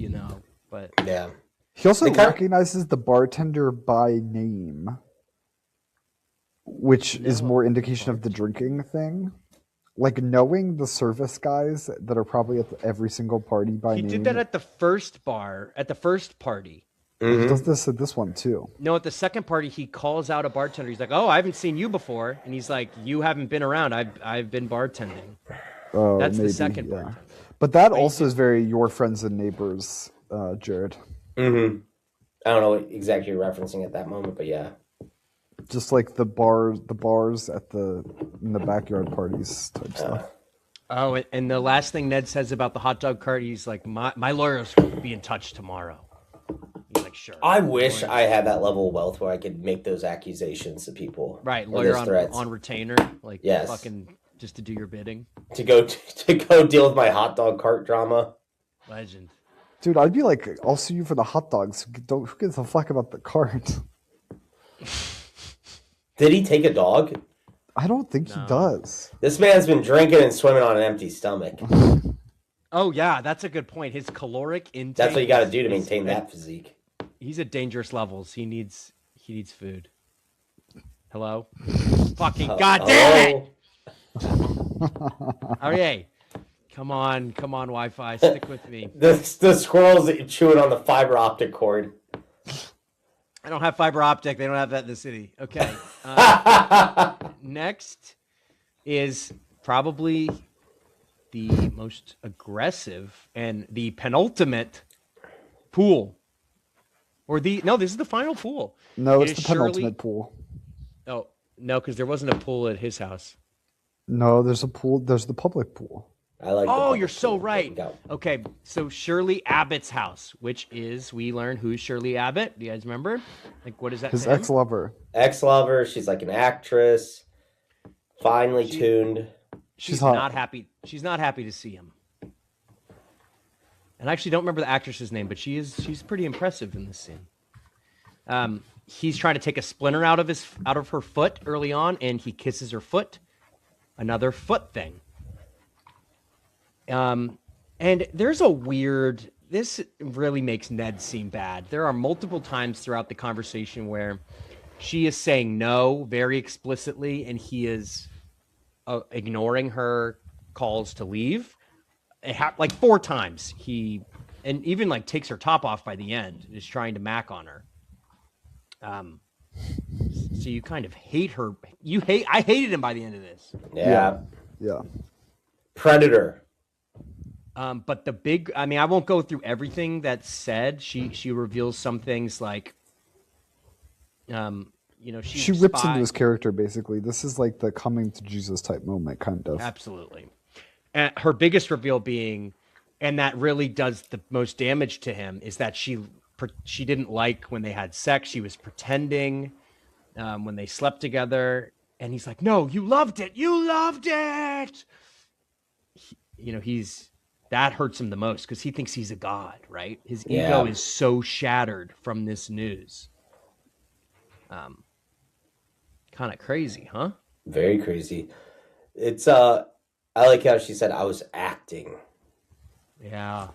but yeah. He also recognizes the bartender by name, which is more indication of the drinking thing. Like knowing the service guys that are probably at every single party by name. He did that at the first bar, at the first party. Mm-hmm. He does this at this one too. No, at the second party, he calls out a bartender. He's like, "Oh, I haven't seen you before," and he's like, "You haven't been around. I've been bartending." Oh, that's maybe, the second part. But that also is very your friends and neighbors, Jared. Mm-hmm. I don't know what exactly you're referencing at that moment, but yeah. Just like the bars in the backyard parties type stuff. Oh, and the last thing Ned says about the hot dog cart, he's like, my lawyers will be in touch tomorrow. He's like, sure. I wish I had that level of wealth where I could make those accusations to people. Right, lawyer on retainer, like fucking just to do your bidding. To go deal with my hot dog cart drama. Legend. Dude, I'd be like, I'll sue you for the hot dogs. Who gives a fuck about the cart? Did he take a dog? I don't think he does. This man's been drinking and swimming on an empty stomach. Oh, yeah, that's a good point. His caloric intake... That's what you got to do to maintain that physique. He's at dangerous levels. He needs food. Hello? Fucking goddamn it! Okay. Come on, Wi-Fi. Stick with me. The squirrel's chewing on the fiber optic cord. I don't have fiber optic. They don't have that in the city. Okay. Next is probably the most aggressive and the penultimate pool. This is the final pool. No, it's the penultimate pool. Oh, no, because there wasn't a pool at his house. No, there's a pool. There's the public pool. I like. Oh, you're so right. Okay, so Shirley Abbott's house, which is, we learn who's Shirley Abbott. Do you guys remember? Like, what is that? His ex-lover. Ex-lover. She's like an actress, finely tuned. She's not happy. She's not happy to see him. And I actually don't remember the actress's name, but she's pretty impressive in this scene. He's trying to take a splinter out of her foot early on, and he kisses her foot. Another foot thing. And there's this really makes Ned seem bad. There are multiple times throughout the conversation where she is saying no very explicitly, and he is ignoring her calls to leave. Like 4 times and even like takes her top off by the end, is trying to mac on her. So you kind of hate her. I hated him by the end of this. Yeah. Predator. But I won't go through everything that's said. She reveals some things like, she rips into his character, basically. This is like the coming to Jesus type moment, kind of. Absolutely. And her biggest reveal being, and that really does the most damage to him, is that she didn't like when they had sex. She was pretending when they slept together, and he's like, "No, you loved it. You loved it." That hurts him the most because he thinks he's a god, right? His ego is so shattered from this news. Kind of crazy, huh? Very crazy. It's I like how she said I was acting. Yeah.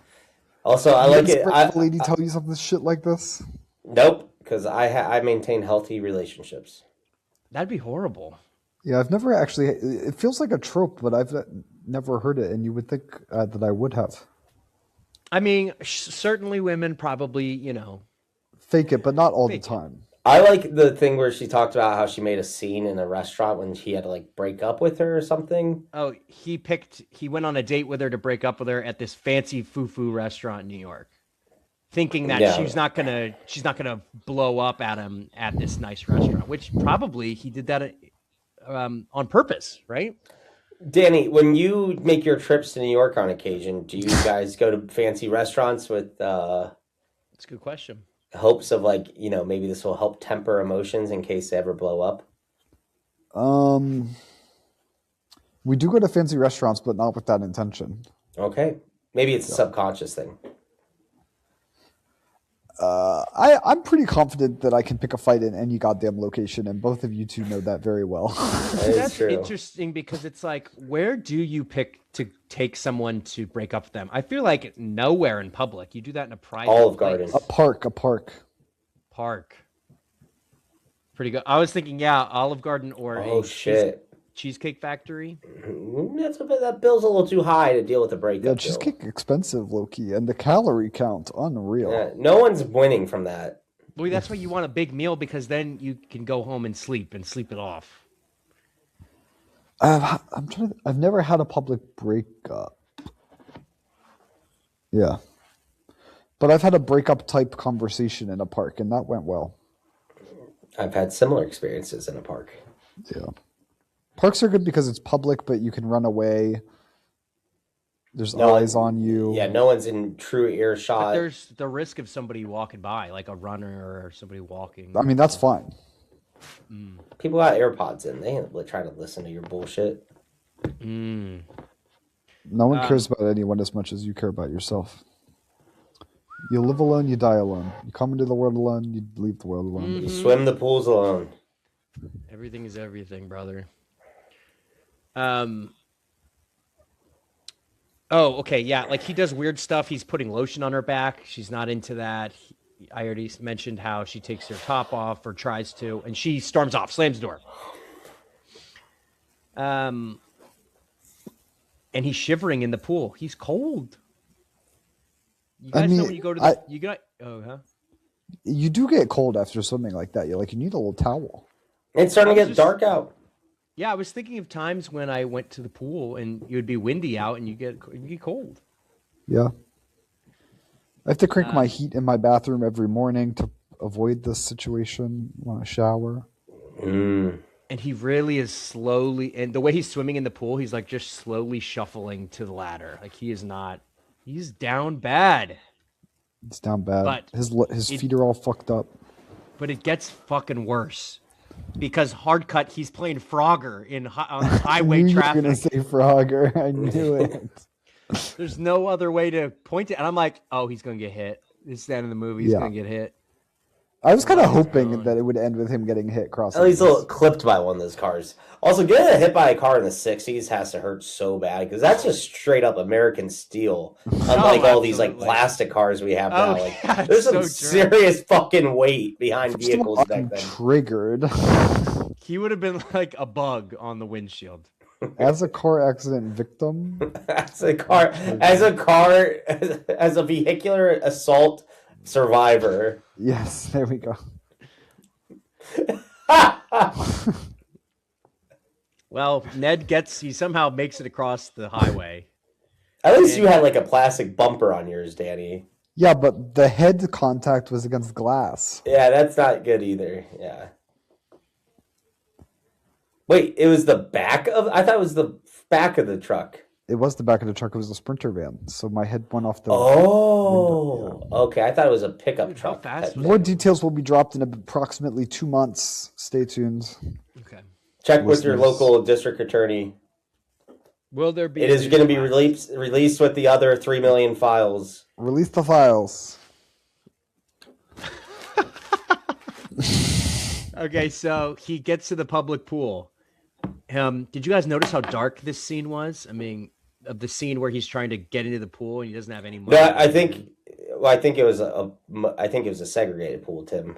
Also, I like it. A lady tell you something shit like this? Nope, because I maintain healthy relationships. That'd be horrible. Yeah, I've never actually. It feels like a trope, but I've never heard it, and you would think that I would have. I mean, certainly women probably, fake it, but not all the time. I like the thing where she talked about how she made a scene in a restaurant when he had to like break up with her or something. Oh, he went on a date with her to break up with her at this fancy foo-foo restaurant in New York, thinking that she's not gonna blow up at him at this nice restaurant, which probably he did that on purpose, right? Danny, when you make your trips to New York on occasion, do you guys go to fancy restaurants with That's a good question. hopes of like, maybe this will help temper emotions in case they ever blow up? We do go to fancy restaurants, but not with that intention. Okay. Maybe it's a subconscious thing. I'm pretty confident that I can pick a fight in any goddamn location, and both of you two know that very well. That's true. Interesting because it's like, where do you pick to take someone to break up with them? I feel like nowhere in public. You do that in a private Olive place. Garden. A park. Pretty good. I was thinking, Olive Garden or Cheesecake Factory. That bill's a little too high to deal with a breakup. Yeah, cheesecake expensive, low-key, and the calorie count, unreal. Yeah, no one's winning from that. Well, that's why you want a big meal, because then you can go home and sleep it off. I've never had a public breakup. Yeah. But I've had a breakup type conversation in a park, and that went well. I've had similar experiences in a park. Yeah. Parks are good because it's public, but you can run away. There's eyes on you. Yeah, no one's in true earshot. But there's the risk of somebody walking by, like a runner or somebody walking. I mean, that's fine. People got AirPods in. They ain't trying to listen to your bullshit. No one cares about anyone as much as you care about yourself. You live alone, you die alone. You come into the world alone, you leave the world alone. You swim the pools alone. Everything is everything, brother. Oh, okay, yeah. Like he does weird stuff. He's putting lotion on her back. She's not into that. I already mentioned how she takes her top off or tries to, and she storms off, slams the door. And he's shivering in the pool. He's cold. You guys know when you go to the You do get cold after swimming like that. You need a little towel. It's starting to get dark out. Yeah, I was thinking of times when I went to the pool and it would be windy out and you get cold. Yeah. I have to crank my heat in my bathroom every morning to avoid this situation when I shower. Mm. And he really is slowly, and the way he's swimming in the pool, he's like just slowly shuffling to the ladder. Like he's down bad. It's down bad. But his feet are all fucked up. But it gets fucking worse. Because hard cut, he's playing Frogger on highway traffic. You were going to say Frogger. I knew it. There's no other way to point it. And I'm like, oh, he's going to get hit. This is the end of the movie. He's going to get hit. I was kind of hoping that it would end with him getting hit crossing. At least a little clipped by one of those cars. Also, getting hit by a car in the 60s has to hurt so bad because that's just straight up American steel. Unlike all these plastic cars we have now. There's some serious fucking weight behind vehicles back then. Triggered. He would have been like a bug on the windshield. As a car accident victim? as a vehicular assault survivor. Yes, there we go. Well, Ned he somehow makes it across the highway. At least you had like a plastic bumper on yours, Danny. Yeah, but the head contact was against glass. Yeah, that's not good either. Yeah. Wait, it was the back of... I thought it was the back of the truck. It was the back of the truck. It was a Sprinter van. So my head went off the Oh, window. okay. I thought it was a pickup Dude, how truck. fast was More it? details will be dropped in approximately 2 months. Stay tuned. Okay. Check with your Listeners. local district attorney. Will there be? It is going to be released with the other 3 million files. Release the files. Okay, so he gets to the public pool. Did you guys notice how dark this scene was? I mean, of the scene where he's trying to get into the pool and he doesn't have any money. No, I think it was a segregated pool, Tim.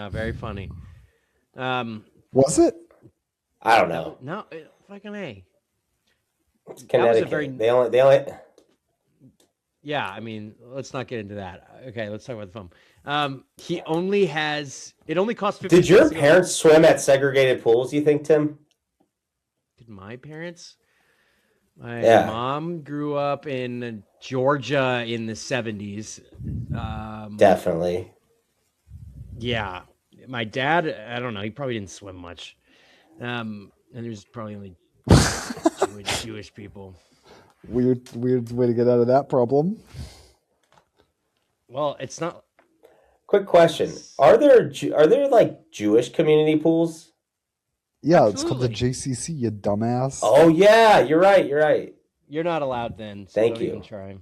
Very funny. Was it? I don't know. No, fucking A. It's Connecticut. They only. Yeah, I mean, let's not get into that. Okay, let's talk about the film. He only has. It only costs 50 Did your parents swim at segregated pools? You think, Tim? Did my parents? My mom grew up in Georgia in the 70s. Definitely. Yeah, my dad. I don't know. He probably didn't swim much. And there's probably only Jewish people. Weird way to get out of that problem. Well, it's not. Quick question: Are there like Jewish community pools? Yeah, Absolutely. It's called the JCC. You dumbass. Oh yeah, you're right. You're not allowed then. So Thank don't you. Even try.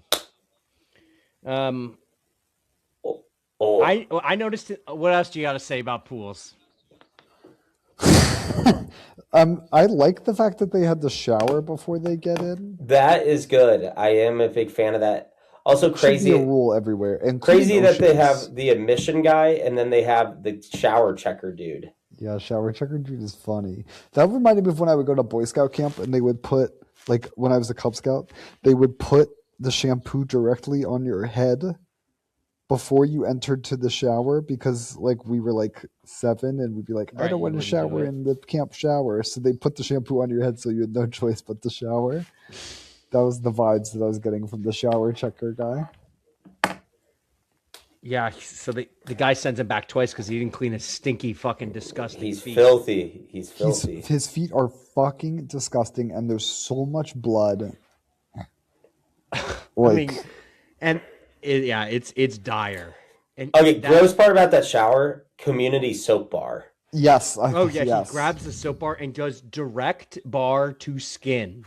I noticed it. What else do you got to say about pools? I like the fact that they had the shower before they get in. That is good. I am a big fan of that. Also, crazy Should be a rule everywhere. And crazy that they have the admission guy and then they have the shower checker dude. Yeah, shower checker dude is funny. That reminded me of when I would go to Boy Scout camp and they would put, like when I was a Cub Scout, they would put the shampoo directly on your head before you entered to the shower because like we were like 7 and we'd be like, I don't want to shower in the camp shower. So they put the shampoo on your head so you had no choice but to shower. That was the vibes that I was getting from the shower checker guy. Yeah, so the guy sends him back twice because he didn't clean his stinky, fucking disgusting He's feet. filthy. He's filthy. His feet are fucking disgusting and there's so much blood. I mean, and it's dire. And okay, gross part about that shower, community soap bar. Yes. He grabs the soap bar and does direct bar to skin.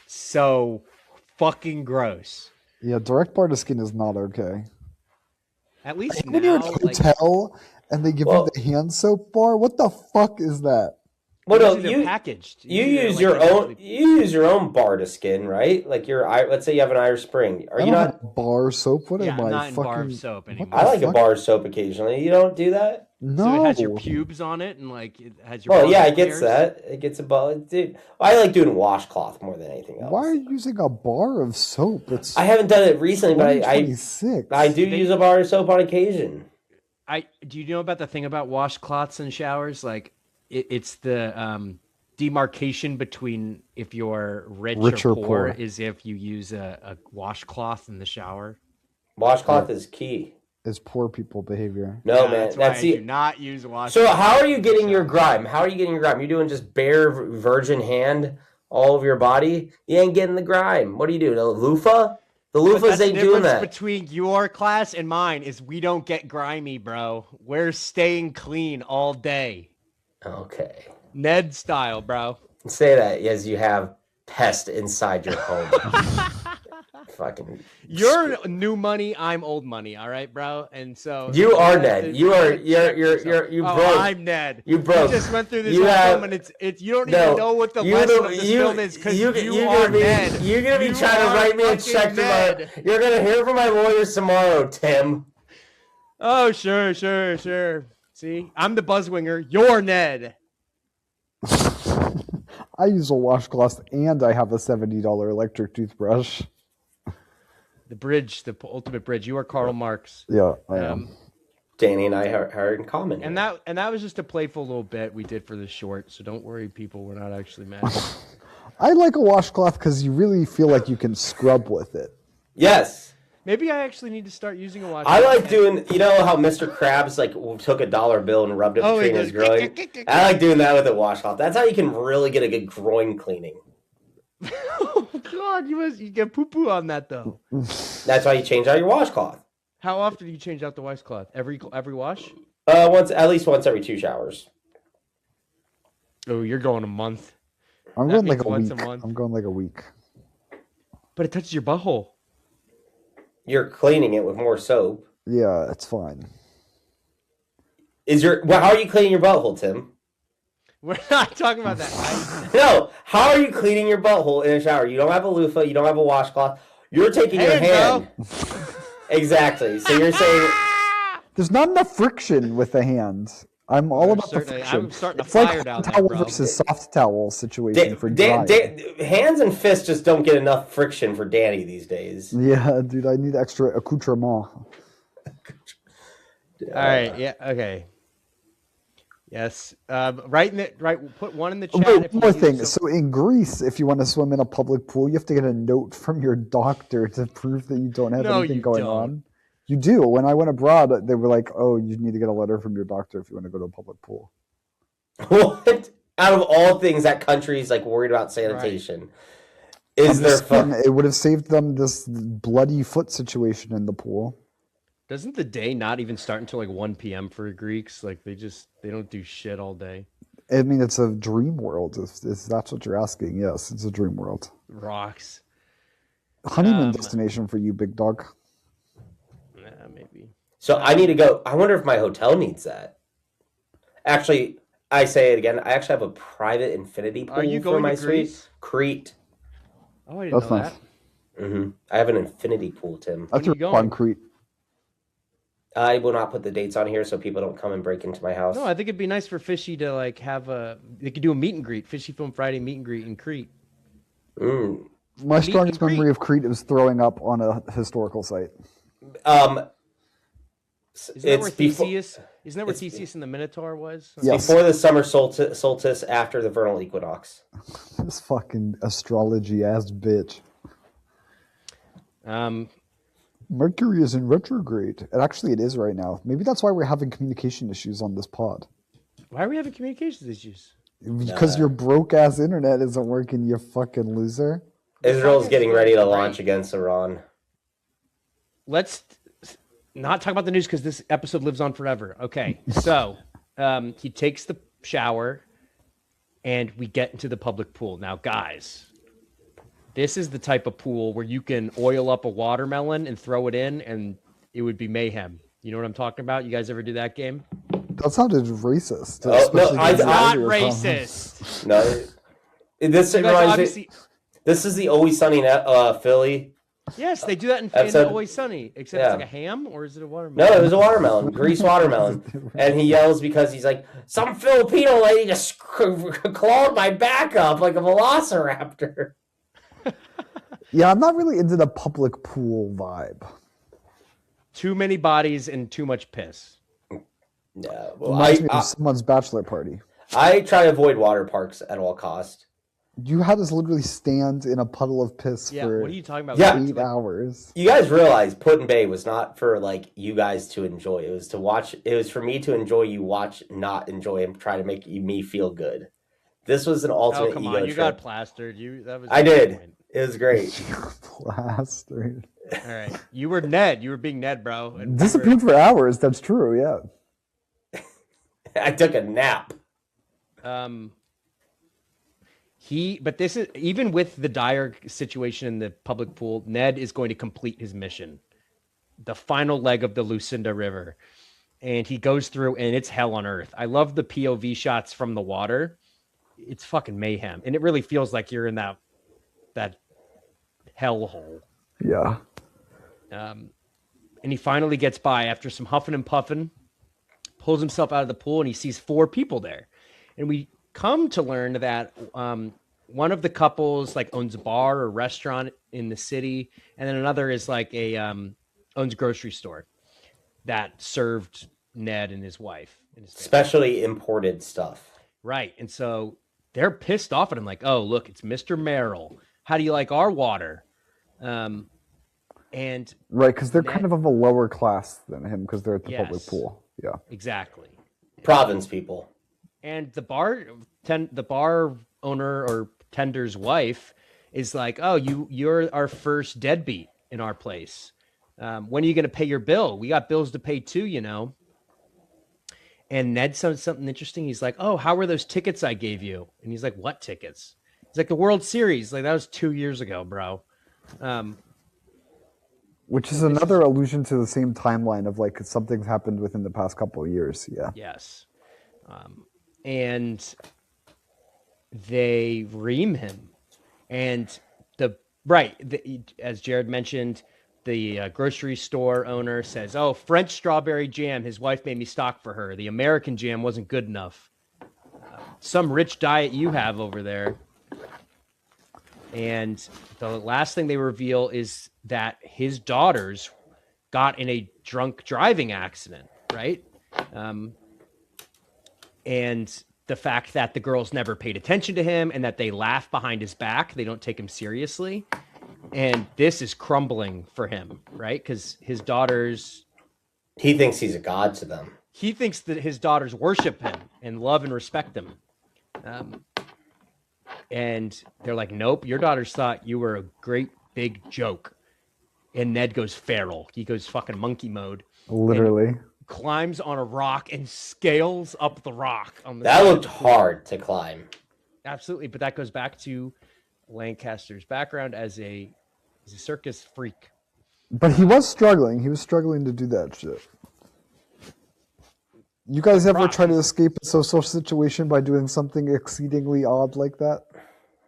So fucking gross. Yeah, direct bar to skin is not okay. At least when you're at a hotel and they give you the hand soap bar, what the fuck is that? Well, no, they're packaged. You use your own. You use your own bar to skin, right? Like let's say you have an Irish Spring. Are you not bar soap? What am I? Not in bar soap anymore. I like a bar soap occasionally. You don't do that? No. So it has your pubes on it, and like it has your. Oh yeah, it gets that. It gets a bar. Dude, I like doing washcloth more than anything else. Why are you using a bar of soap? I haven't done it recently, but I do use a bar of soap on occasion. Do you know about the thing about washcloths and showers? Like it's the demarcation between if you're rich or poor is if you use a washcloth in the shower. Washcloth is key. Is poor people behavior. No, man. That's do not use washcloth. So how are you getting your grime? You're doing just bare virgin hand all over your body? You ain't getting the grime. What do you do? The loofah? The loofahs ain't doing that. The difference between your class and mine is we don't get grimy, bro. We're staying clean all day. Okay. Ned style, bro. Say that as you have pest inside your home. Fucking. You're new money. I'm old money. All right, bro. And so you are Ned. You broke. I'm Ned. You broke. You just went through this whole film, and it's you don't even know what the lesson of this film is because you are Ned. You're gonna be trying to write me a check tomorrow. You're gonna hear from my lawyers tomorrow, Tim. Oh sure. See, I'm the buzzwinger. You're Ned. I use a washcloth and I have a $70 electric toothbrush. The bridge, the ultimate bridge. You are Karl Marx. Yeah, I am. Danny and I are in common. And that was just a playful little bit we did for the short. So don't worry, people. We're not actually mad. I like a washcloth because you really feel like you can scrub with it. Yes. Maybe I actually need to start using a washcloth. I like doing, you know how Mr. Krabs like took a dollar bill and rubbed it between his groin? I like doing that with a washcloth. That's how you can really get a good groin cleaning. Oh God, you get poo-poo on that though. That's why you change out your washcloth. How often do you change out the washcloth? Every wash? At least once every 2 showers. Oh, you're going a month. I'm going like a week. I'm going like a week. But it touches your butthole. You're cleaning it with more soap. Yeah, it's fine. How are you cleaning your butthole, Tim? We're not talking about that. No, how are you cleaning your butthole in a shower? You don't have a loofah, you don't have a washcloth. You're taking your hand. Exactly. So you're saying there's not enough friction with the hands. I'm all about the friction. I'm starting to it's fire like down there, towel bro. versus soft towel situation for drying. Hands and fists just don't get enough friction for Danny these days. Yeah, dude, I need extra accoutrement. All right. Yeah. Okay. Yes. Put one in the chat. Wait, one more thing. So in Greece, if you want to swim in a public pool, you have to get a note from your doctor to prove that you don't have anything going on. You do. When I went abroad, they were like, "Oh, you need to get a letter from your doctor if you want to go to a public pool." What? Out of all things, that country's like worried about sanitation. Right. It would have saved them this bloody foot situation in the pool. Doesn't the day not even start until like 1 p.m. for Greeks? Like they don't do shit all day. I mean, it's a dream world. If that's what you're asking, yes, it's a dream world. Rocks. Honeymoon destination for you, big dog. Maybe. So I need to go. I wonder if my hotel needs that. Actually, I say it again. I actually have a private infinity pool for my suite. Crete. Oh, I didn't know that. Mm-hmm. I have an infinity pool, Tim. That's on Crete. I will not put the dates on here so people don't come and break into my house. No, I think it'd be nice for Fishy to like have they could do a meet and greet, Fishy Film Friday meet and greet in Crete. My strongest memory of Crete is throwing up on a historical site. Isn't that where Theseus and the Minotaur was? Yes. Before the summer solstice, after the vernal equinox. This fucking astrology ass bitch. Mercury is in retrograde. And actually, it is right now. Maybe that's why we're having communication issues on this pod. Why are we having communications issues? Because your broke-ass internet isn't working, you fucking loser. Israel's getting ready to launch against Iran. Let's not talk about the news because this episode lives on forever. Okay, so he takes the shower, and we get into the public pool. Now, guys, this is the type of pool where you can oil up a watermelon and throw it in, and it would be mayhem. You know what I'm talking about? You guys ever do that game? That sounded racist. Oh, no, it's not racist. No, this is the Always Sunny Philly. Yes, they do that in Always Sunny, except it's like a ham, or is it a watermelon? No, it was a watermelon, grease watermelon. And he yells because he's like, some Filipino lady just clawed my back up like a velociraptor. Yeah, I'm not really into the public pool vibe. Too many bodies and too much piss. No, reminds me of someone's bachelor party. I try to avoid water parks at all costs. You had us literally stand in a puddle of piss for what are you talking about? 8 hours. You guys realize Put in Bay was not for like you guys to enjoy. It was to watch. It was for me to enjoy. You watch, not enjoy, and try to make me feel good. This was an ultimate come ego on, you trip. got plastered. I did. It was great. Plastered. All right, you were Ned. You were being Ned, bro. And disappeared for hours. That's true. Yeah. I took a nap. But this is even with the dire situation in the public pool, Ned is going to complete his mission, the final leg of the Lucinda River, and he goes through, and it's hell on earth. I love the POV shots from the water. It's fucking mayhem, and it really feels like you're in that hellhole. Yeah. And he finally gets by after some huffing and puffing, pulls himself out of the pool, and he sees 4 people there, and we come to learn that one of the couples like owns a bar or restaurant in the city, and then another is like owns a grocery store that served Ned and his wife and his especially imported stuff. Right, and so they're pissed off at him, like, "Oh, look, it's Mr. Merrill. How do you like our water?" And right, because they're kind of a lower class than him because they're at the public pool. Yeah, exactly. Province people. And the bar owner or tender's wife is like, "Oh, you're our first deadbeat in our place. When are you going to pay your bill? We got bills to pay too, you know." And Ned said something interesting. He's like, "Oh, how were those tickets I gave you?" And he's like, "What tickets?" He's like, "The World Series. Like that was 2 years ago, bro." Which is another allusion to the same timeline of like something's happened within the past couple of years. Yeah. Yes. And they ream him. And as Jared mentioned, the grocery store owner says, "Oh, French strawberry jam. His wife made me stock for her. The American jam wasn't good enough. Some rich diet you have over there." And the last thing they reveal is that his daughters got in a drunk driving accident, right? And the fact that the girls never paid attention to him and that they laugh behind his back, they don't take him seriously. And this is crumbling for him, right? Because his daughters... He thinks he's a god to them. He thinks that his daughters worship him and love and respect him. And they're like, "Nope, your daughters thought you were a great big joke." And Ned goes feral. He goes fucking monkey mode. Literally. Climbs on a rock and scales up the rock. That looked hard to climb. Absolutely, but that goes back to Lancaster's background as a circus freak. But he was struggling. He was struggling to do that shit. You guys ever try to escape a social situation by doing something exceedingly odd like that?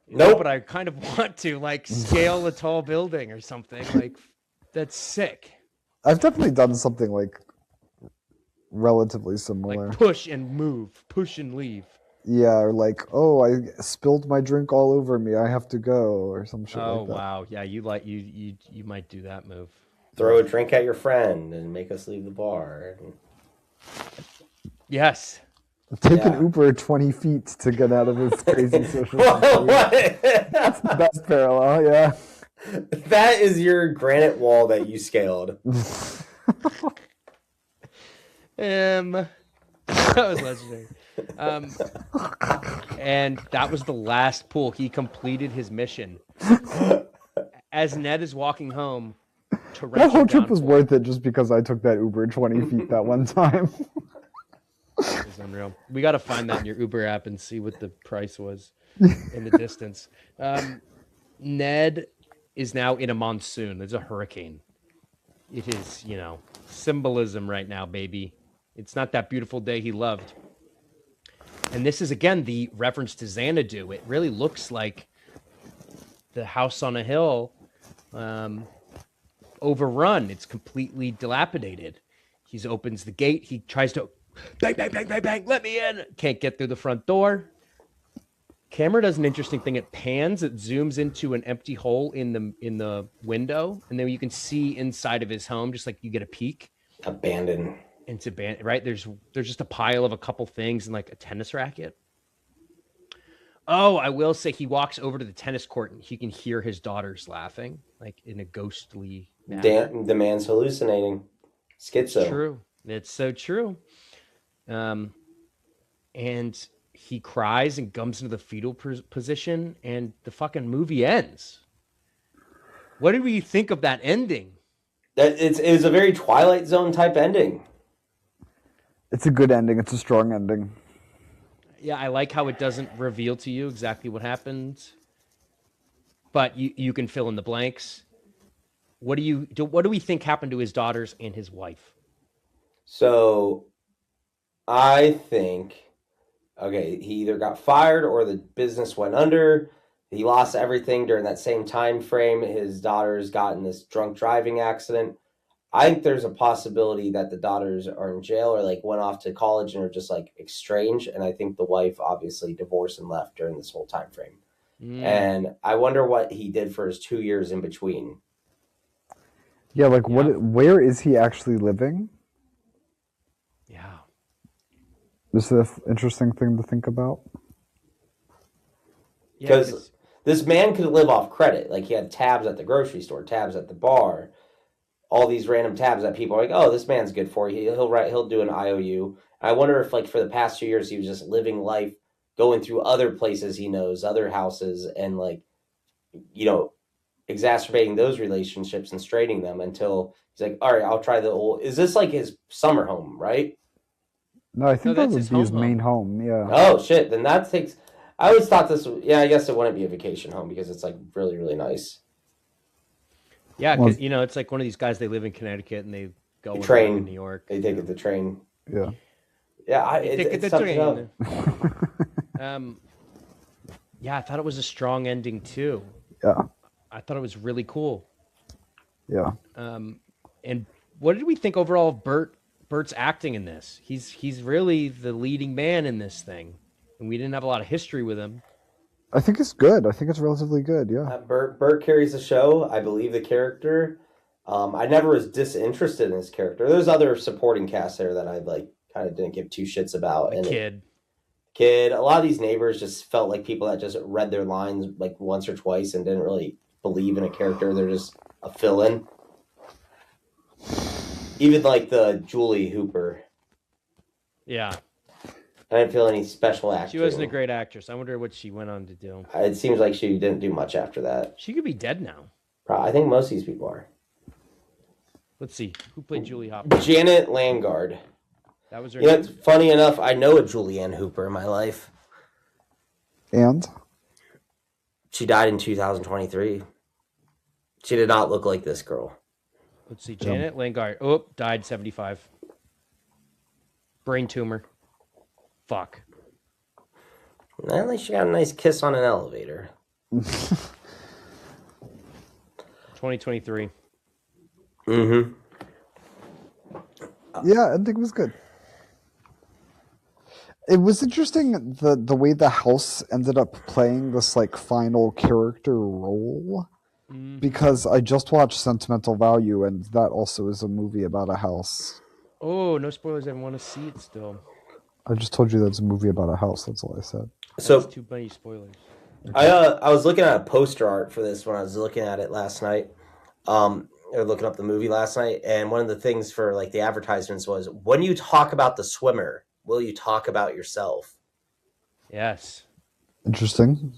Nope. But I kind of want to, like, scale a tall building or something. Like, that's sick. I've definitely done something, like, relatively similar. Like, push and move. Push and leave. Yeah, or like, "Oh, I spilled my drink all over me. I have to go," or some shit like that. Oh, wow. Yeah, you might do that move. Throw a drink at your friend and make us leave the bar. Yes. Take an Uber 20 feet to get out of this crazy social situation. That's the best parallel, yeah. That is your granite wall that you scaled. That was legendary. And that was the last pool. He completed his mission. As Ned is walking home, that whole trip was worth it just because I took that Uber 20 feet that one time. It was unreal. We got to find that in your Uber app and see what the price was in the distance. Ned is now in a monsoon. There's a hurricane. It is, symbolism right now, baby. It's not that beautiful day he loved. And this is, again, the reference to Xanadu. It really looks like the house on a hill overrun. It's completely dilapidated. He opens the gate. He tries to bang, bang, bang, bang, bang, let me in. Can't get through the front door. Camera does an interesting thing. It pans, it zooms into an empty hole in the window, and then you can see inside of his home, just like you get a peek. Abandoned. It's abandoned, right? There's just a pile of a couple things and like a tennis racket. Oh, I will say he walks over to the tennis court and he can hear his daughters laughing, like in a ghostly manner. The man's hallucinating. Schizo. It's true. It's so true. And he cries and comes into the fetal position, and the fucking movie ends. What did we think of that ending? It was a very Twilight Zone type ending. It's a good ending. It's a strong ending. Yeah, I like how it doesn't reveal to you exactly what happened, but you can fill in the blanks. What do we think happened to his daughters and his wife? So, I think, okay, he either got fired or the business went under. He lost everything during that same time frame. His daughters got in this drunk driving accident. I think there's a possibility that the daughters are in jail or like went off to college and are just like estranged. And I think the wife obviously divorced and left during this whole time frame. And I wonder what he did for his 2 years in between. Yeah, like where is he actually living? Yeah. This is an interesting thing to think about. Because this man could live off credit. Like he had tabs at the grocery store, tabs at the bar. all these random tabs that people are like, oh, this man's good for you. He'll do an IOU. I wonder if like for the past 2 years he was just living life, going through other places he knows, other houses, and like, you know, exacerbating those relationships and straining them until he's like, all right, I'll try the old. Is this like his summer home, right? No, I think that would be his main home. Yeah. Oh shit! Then that takes. I always thought this. Yeah, I guess it wouldn't be a vacation home because it's like really, really nice. Yeah, because you know it's like one of these guys. They live in Connecticut and they go train in New York. They take it the train. Yeah. Yeah, it's the train. Yeah, I thought it was a strong ending too. Yeah. I thought it was really cool. Yeah. And what did we think overall of Burt's acting in this? He's really the leading man in this thing, and we didn't have a lot of history with him. I think it's good. I think it's relatively good. Yeah. Burt carries the show. I believe the character. I never was disinterested in his character. There's other supporting cast there that I like kind of didn't give two shits about. The kid. A lot of these neighbors just felt like people that just read their lines like once or twice and didn't really believe in a character. They're just a fill-in. Even like the Julie Hooper. Yeah. I didn't feel any special acting. She wasn't a great actress. I wonder what she went on to do. It seems like she didn't do much after that. She could be dead now. I think most of these people are. Let's see. Who played Julie Hopper? Janet Langard. That was her name. Funny enough, I know a Julianne Hooper in my life. And? She died in 2023. She did not look like this girl. Let's see. Janet Langard. Oh, died 75. Brain tumor. Fuck. At least she got a nice kiss on an elevator. 2023. Mm-hmm. Yeah, I think it was good. It was interesting the way the house ended up playing this like final character role. Because I just watched Sentimental Value, and that also is a movie about a house. Oh, no spoilers. I want to see it still. I just told you that's a movie about a house. That's all I said. So too many spoilers. I was looking at a poster art for this when I was looking at it last night. Or looking up the movie last night, and one of the things for like the advertisements was, when you talk about the swimmer, will you talk about yourself? Yes. Interesting.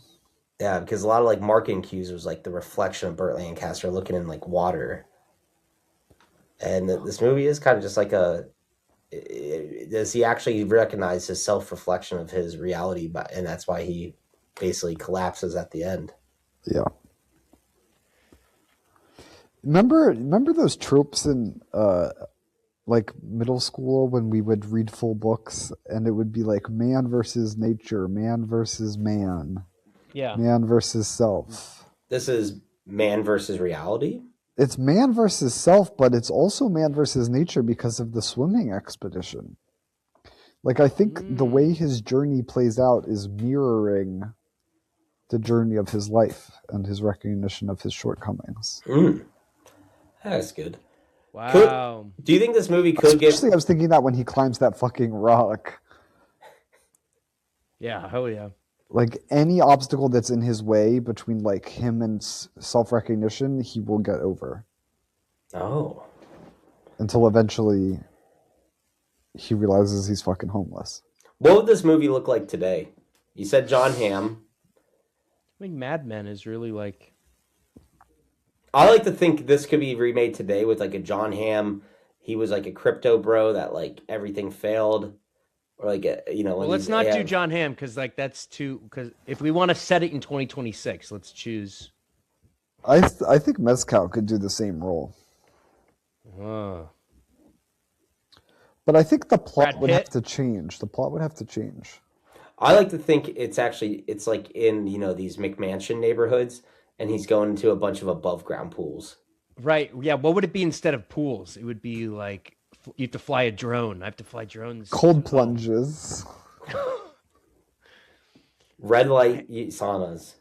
Yeah, because a lot of like marketing cues was like the reflection of Burt Lancaster looking in like water. And this movie is kind of just like does he actually recognize his self-reflection of his reality? And that's why he basically collapses at the end. Yeah. Remember those tropes in like middle school when we would read full books and it would be like man versus nature, man versus man. Yeah. Man versus self. This is man versus reality? It's man versus self, but it's also man versus nature because of the swimming expedition. Like, I think the way his journey plays out is mirroring the journey of his life and his recognition of his shortcomings. That's good. Wow. Do you think this movie could Especially, I was thinking that when he climbs that fucking rock. Yeah, hell yeah. Like, any obstacle that's in his way between, like, him and self-recognition, he will get over. Oh. Until eventually he realizes he's fucking homeless. What would this movie look like today? You said John Hamm. I think Mad Men is really like... I like to think this could be remade today with like a John Hamm. He was like a crypto bro that like everything failed. Or like, well, let's not do John Hamm because like that's too... Because if we want to set it in 2026, let's choose... I think Mezcal could do the same role. But I think the plot would have to change. The plot would have to change. I like to think it's like in, these McMansion neighborhoods, and he's going into a bunch of above ground pools. Right. Yeah. What would it be instead of pools? It would be like you have to fly a drone. I have to fly drones. Cold plunges. Red light saunas.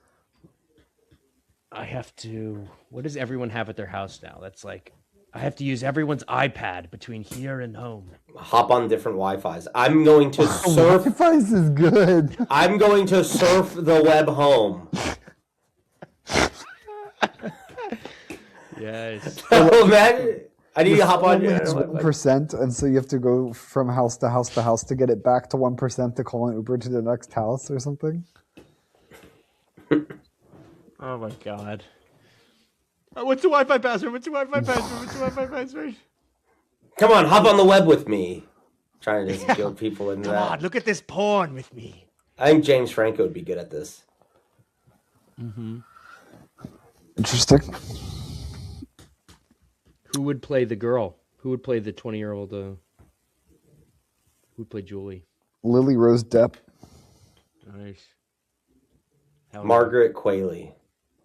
I have to... What does everyone have at their house now? That's like... I have to use everyone's iPad between here and home. Hop on different Wi-Fis. I'm going to surf... Wi-Fi's is good. I'm going to surf the web home. Yes. So imagine... I need to hop on. Only has 1%, and so you have to go from house to house to house to get it back to 1% to call an Uber to the next house or something. Oh my god. What's the Wi-Fi password? What's the Wi-Fi password? What's the Wi-Fi password? Come on, hop on the web with me. Trying to just guilt people into that. Come on, look at this porn with me. I think James Franco would be good at this. Mm-hmm. Interesting. Who would play the girl? Who would play the 20-year-old? Who would play Julie? Lily Rose Depp. Nice. Margaret Qualley.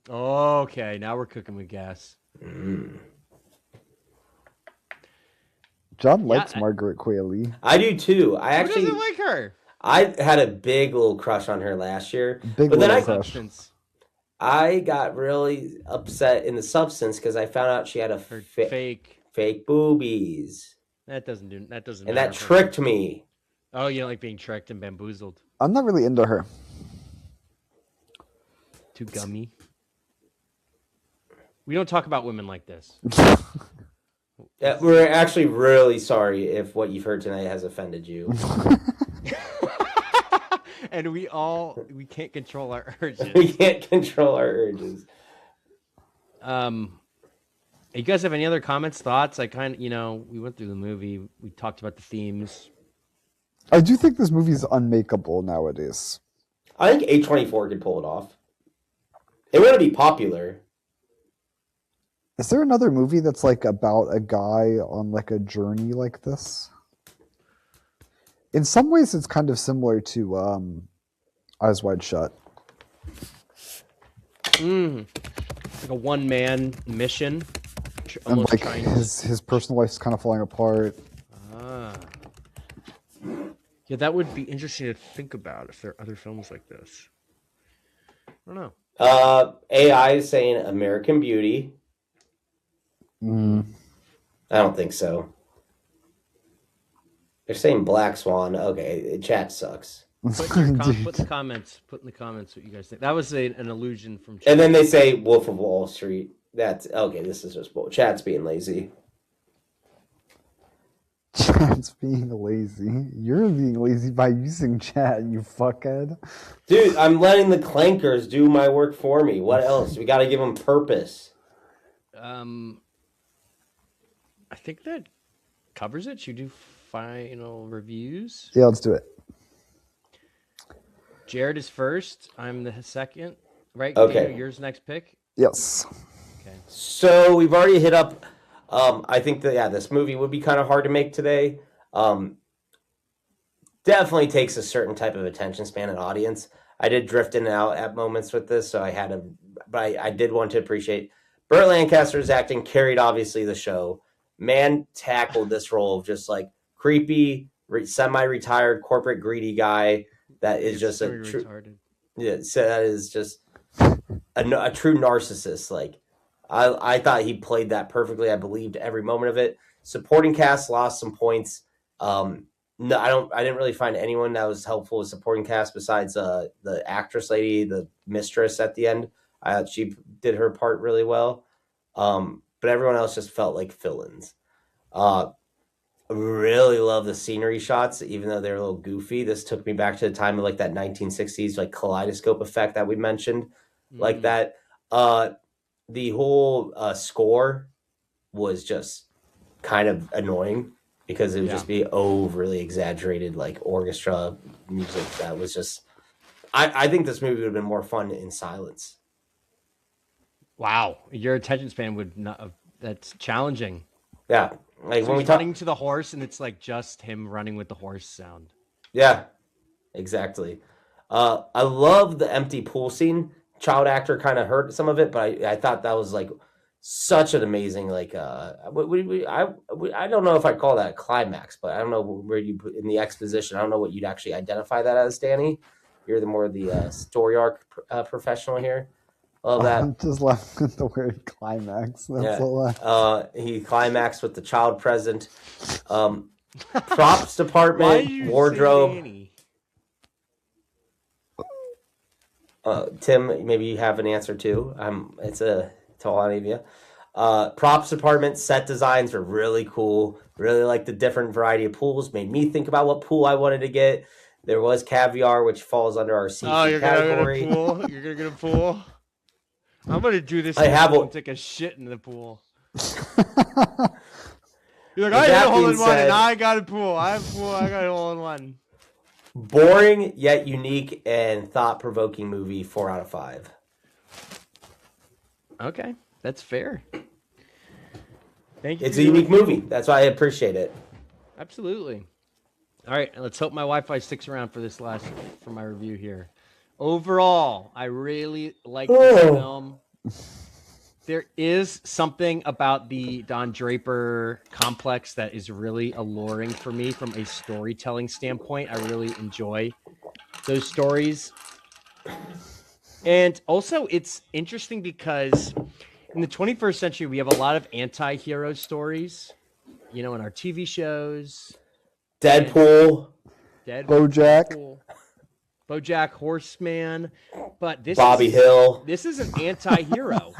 Oh, okay, now we're cooking with gas. John likes Margaret Qualley. I do too. I Who doesn't like her? I had a big little crush on her last year. Big but then crush. I got really upset in the substance because I found out she had a fake boobies. That doesn't and matter. That tricked me. Oh, you don't like being tricked and bamboozled. I'm not really into her. Too gummy. We don't talk about women like this. Yeah, we're actually really sorry if what you've heard tonight has offended you. And we can't control our urges. We can't control our urges. You guys have any other comments, thoughts? I kind of, we went through the movie. We talked about the themes. I do think this movie is unmakeable nowadays. I think A24 could pull it off. It wouldn't be popular. Is there another movie that's like about a guy on like a journey like this? In some ways, it's kind of similar to Eyes Wide Shut. Like a one-man mission. And like his personal life's kind of falling apart. Yeah, that would be interesting to think about if there are other films like this. I don't know. AI is saying American Beauty. I don't think so. They're saying Black Swan. Okay, chat sucks. Put in the comments what you guys think. That was an allusion from chat. And then they say Wolf of Wall Street. That's okay. This is just bull. Chat's being lazy. Chat's being lazy. You're being lazy by using chat, you fuckhead. Dude, I'm letting the clankers do my work for me. What else? We got to give them purpose. I think that covers it. Should we do final reviews? Yeah, let's do it. Jared is first. I'm the second. Right? Okay. Daniel, yours next pick? Yes. Okay. So we've already hit up. I think that, this movie would be kind of hard to make today. Definitely takes a certain type of attention span and audience. I did drift in and out at moments with this, so I did want to appreciate Burt Lancaster's acting carried obviously the show. Man tackled this role of just like creepy, semi-retired corporate greedy guy that is just a true, so that is just a true narcissist. Like I thought he played that perfectly. I believed every moment of it. Supporting cast lost some points. No, I didn't really find anyone that was helpful with supporting cast besides the actress lady, the mistress at the end. She did her part really well. But everyone else just felt like fill-ins. Really love the scenery shots, even though they're a little goofy. This took me back to the time of like that 1960s like kaleidoscope effect that we mentioned, like that. The whole score was just kind of annoying because it would just be overly exaggerated like orchestra music. That was just. I think this movie would have been more fun in silence. Wow, your attention span would not have, that's challenging. Yeah, like so when he's running to the horse and it's like just him running with the horse sound. Yeah, exactly. I love the empty pool scene. Child actor kind of hurt some of it, but I thought that was like such an amazing like I don't know if I'd call that a climax, but I don't know where you put in the exposition. I don't know what you'd actually identify that as, Danny. You're the story arc professional here. Love that. I'm just laughing at the word climax. That's all. He climaxed with the child present. Props department, wardrobe. Tim, maybe you have an answer too. It's all on of you. Props department, set designs were really cool. Really like the different variety of pools. Made me think about what pool I wanted to get. There was caviar, which falls under our seafood category. You're gonna get a pool. I'm gonna do this I have and take a shit in the pool. You're like, I had a hole in one, and I got a pool. I have a pool. I got a hole in one. Boring yet unique and thought-provoking movie. 4 out of 5. Okay, that's fair. Thank you. It's a unique movie. That's why I appreciate it. Absolutely. All right, let's hope my Wi-Fi sticks around for for my review here. Overall, I really like this film. There is something about the Don Draper complex that is really alluring for me from a storytelling standpoint. I really enjoy those stories. And also, it's interesting because in the 21st century, we have a lot of anti-hero stories, in our TV shows. Deadpool. BoJack Horseman. But Bobby Hill. This is an anti-hero.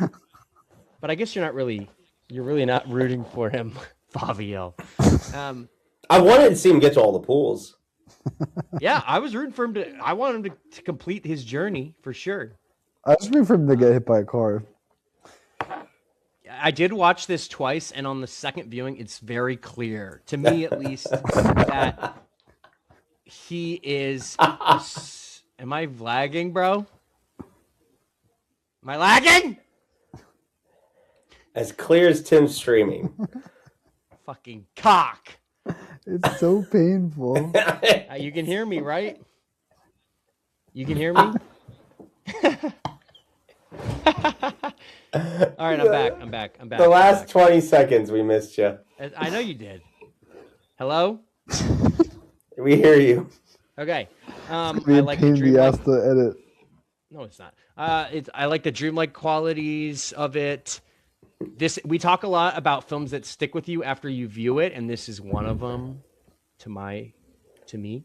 But I guess you're really not rooting for him, Bobby Hill. I wanted to see him get to all the pools. Yeah, I was rooting for him I wanted him to complete his journey for sure. I was rooting for him to get hit by a car. I did watch this twice, and on the second viewing, it's very clear, to me at least, that he is... Am I lagging, bro? Am I lagging? As clear as Tim's streaming. Fucking cock. It's so painful. You can hear me, right? You can hear me? All right, I'm back. The last 20 seconds we missed you. I know you did. Hello? We hear you. Okay. I like the Dreamlike to edit. No, it's not. I like the dreamlike qualities of it. We talk a lot about films that stick with you after you view it, and this is one of them to me.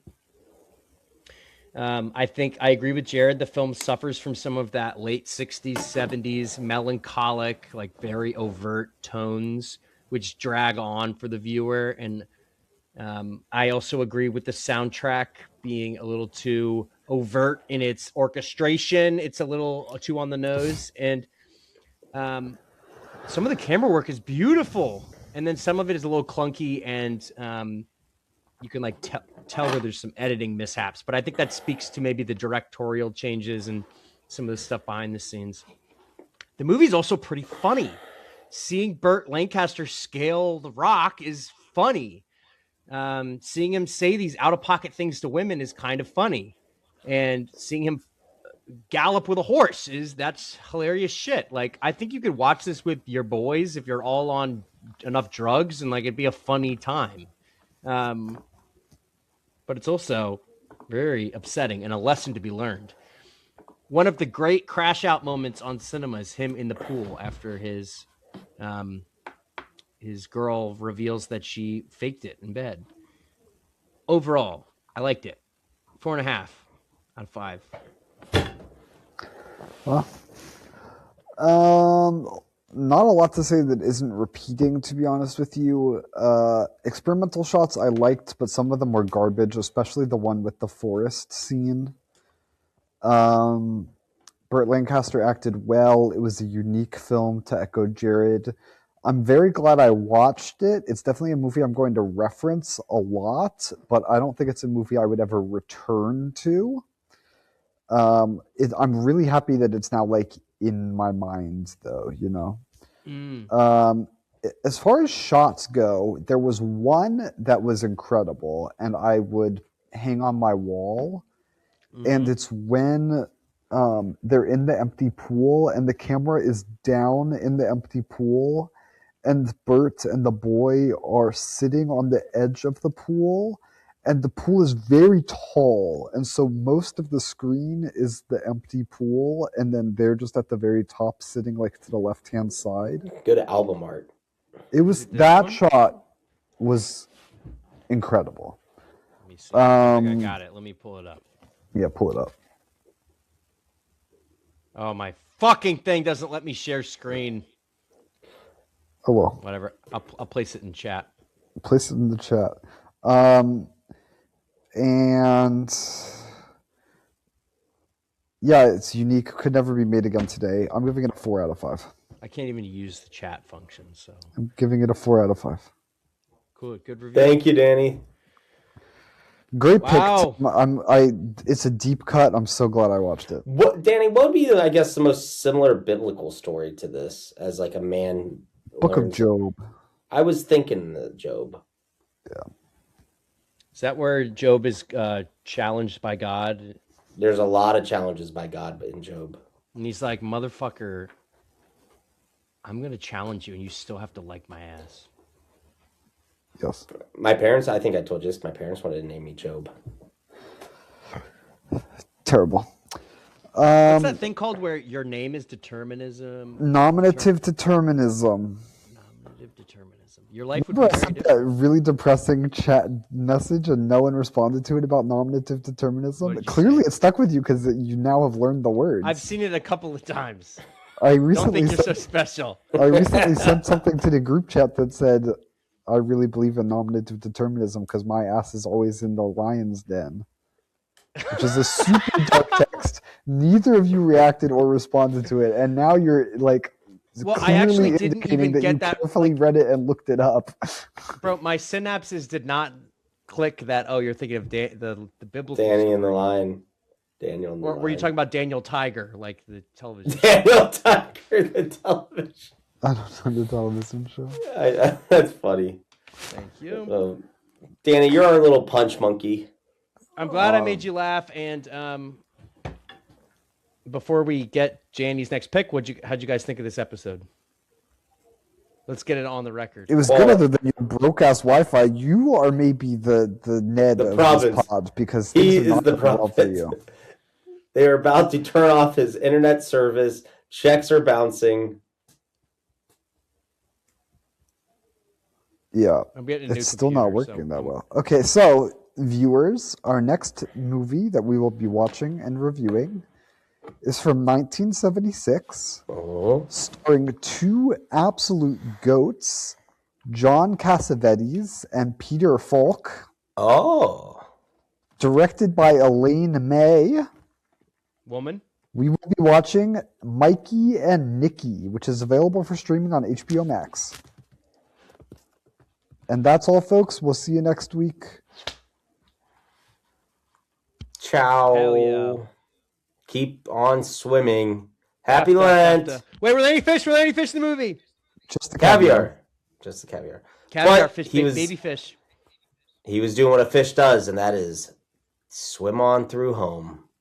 I think I agree with Jared. The film suffers from some of that late 60s, 70s melancholic, like very overt tones, which drag on for the viewer. And I also agree with the soundtrack being a little too overt in its orchestration. It's a little too on the nose. And some of the camera work is beautiful. And then some of it is a little clunky, and you can like tell where there's some editing mishaps. But I think that speaks to maybe the directorial changes and some of the stuff behind the scenes. The movie's also pretty funny. Seeing Burt Lancaster scale the rock is funny. Seeing him say these out-of-pocket things to women is kind of funny. And seeing him gallop with a horse that's hilarious shit. Like, I think you could watch this with your boys if you're all on enough drugs, and like it'd be a funny time. But it's also very upsetting and a lesson to be learned. One of the great crash out moments on cinema is him in the pool after his girl reveals that she faked it in bed. Overall, I liked it. 4.5 out of 5. Well, not a lot to say that isn't repeating, to be honest with you. Experimental shots I liked, but some of them were garbage, especially the one with the forest scene. Burt Lancaster acted well. It was a unique film, to echo Jared. I'm very glad I watched it. It's definitely a movie I'm going to reference a lot, but I don't think it's a movie I would ever return to. I'm really happy that it's now like in my mind, though, you know. As far as shots go, there was one that was incredible, and I would hang on my wall. And it's when they're in the empty pool, and the camera is down in the empty pool, and Bert and the boy are sitting on the edge of the pool, and the pool is very tall, and so most of the screen is the empty pool, and then they're just at the very top, sitting like to the left-hand side. Good album art. It was that shot was incredible. Let me see. I got it. Let me pull it up. Yeah, pull it up. Oh, my fucking thing doesn't let me share screen. Oh well. Whatever. I'll place it in chat. Place it in the chat. And yeah, it's unique. Could never be made again today. I'm giving it a 4 out of 5. I can't even use the chat function, so I'm giving it a 4 out of 5. cool. Good review. Thank you, Danny. Great Wow. pick. It's a deep cut. I'm so glad I watched it. Danny, what would be, I guess, the most similar biblical story to this as like a man? Book of Job. I was thinking the Job. Yeah. Is that where Job is challenged by God? There's a lot of challenges by God in Job. And he's like, motherfucker, I'm going to challenge you and you still have to like my ass. Yes. My parents, I think I told you this, my parents wanted to name me Job. Terrible. What's that thing called where your name is determinism? Nominative determinism. Nominative determinism. Your life would Remember be I very sent different. that really depressing chat message and no one responded to it about nominative determinism? What did you Clearly say? it stuck with you because you now have learned the words. I've seen it a couple of times. I Don't recently think you're so sent, special. I recently sent something to the group chat that said, I really believe in nominative determinism because my ass is always in the lion's den. Which is a super dark text. Neither of you reacted or responded to it, and now you're like Well, I actually clearly didn't indicating even that you get that, carefully read it and looked it up. Bro, my synapses did not click that, oh, you're thinking of the biblical Danny story. in the line. Daniel in the Or line. were you talking about Daniel Tiger, like the television show? Daniel Tiger, the television. I don't know the television show. That's funny. Thank you. Danny, you're our little punch monkey. I'm glad I made you laugh. And before we get Janny's next pick, how'd you guys think of this episode? Let's get it on the record. It was good other than your broke-ass Wi-Fi. You are maybe the Ned The of province. this pod because He things are is not the going well for province. you. They are about to turn off his internet service. Checks are bouncing. Yeah, I'm getting a new it's still not computer, working so that well. Okay, so viewers, our next movie that we will be watching and reviewing is from 1976, starring two absolute goats, John Cassavetes and Peter Falk. Oh. Directed by Elaine May. Woman. We will be watching Mikey and Nikki, which is available for streaming on HBO Max. And that's all, folks. We'll see you next week. Ciao. Hell yeah. Keep on swimming. Happy Lent. Wait, were there any fish? Were there any fish in the movie? Just the Caviar. Just the caviar. Caviar But fish, he was- baby fish. He was doing what a fish does, and that is swim on through home.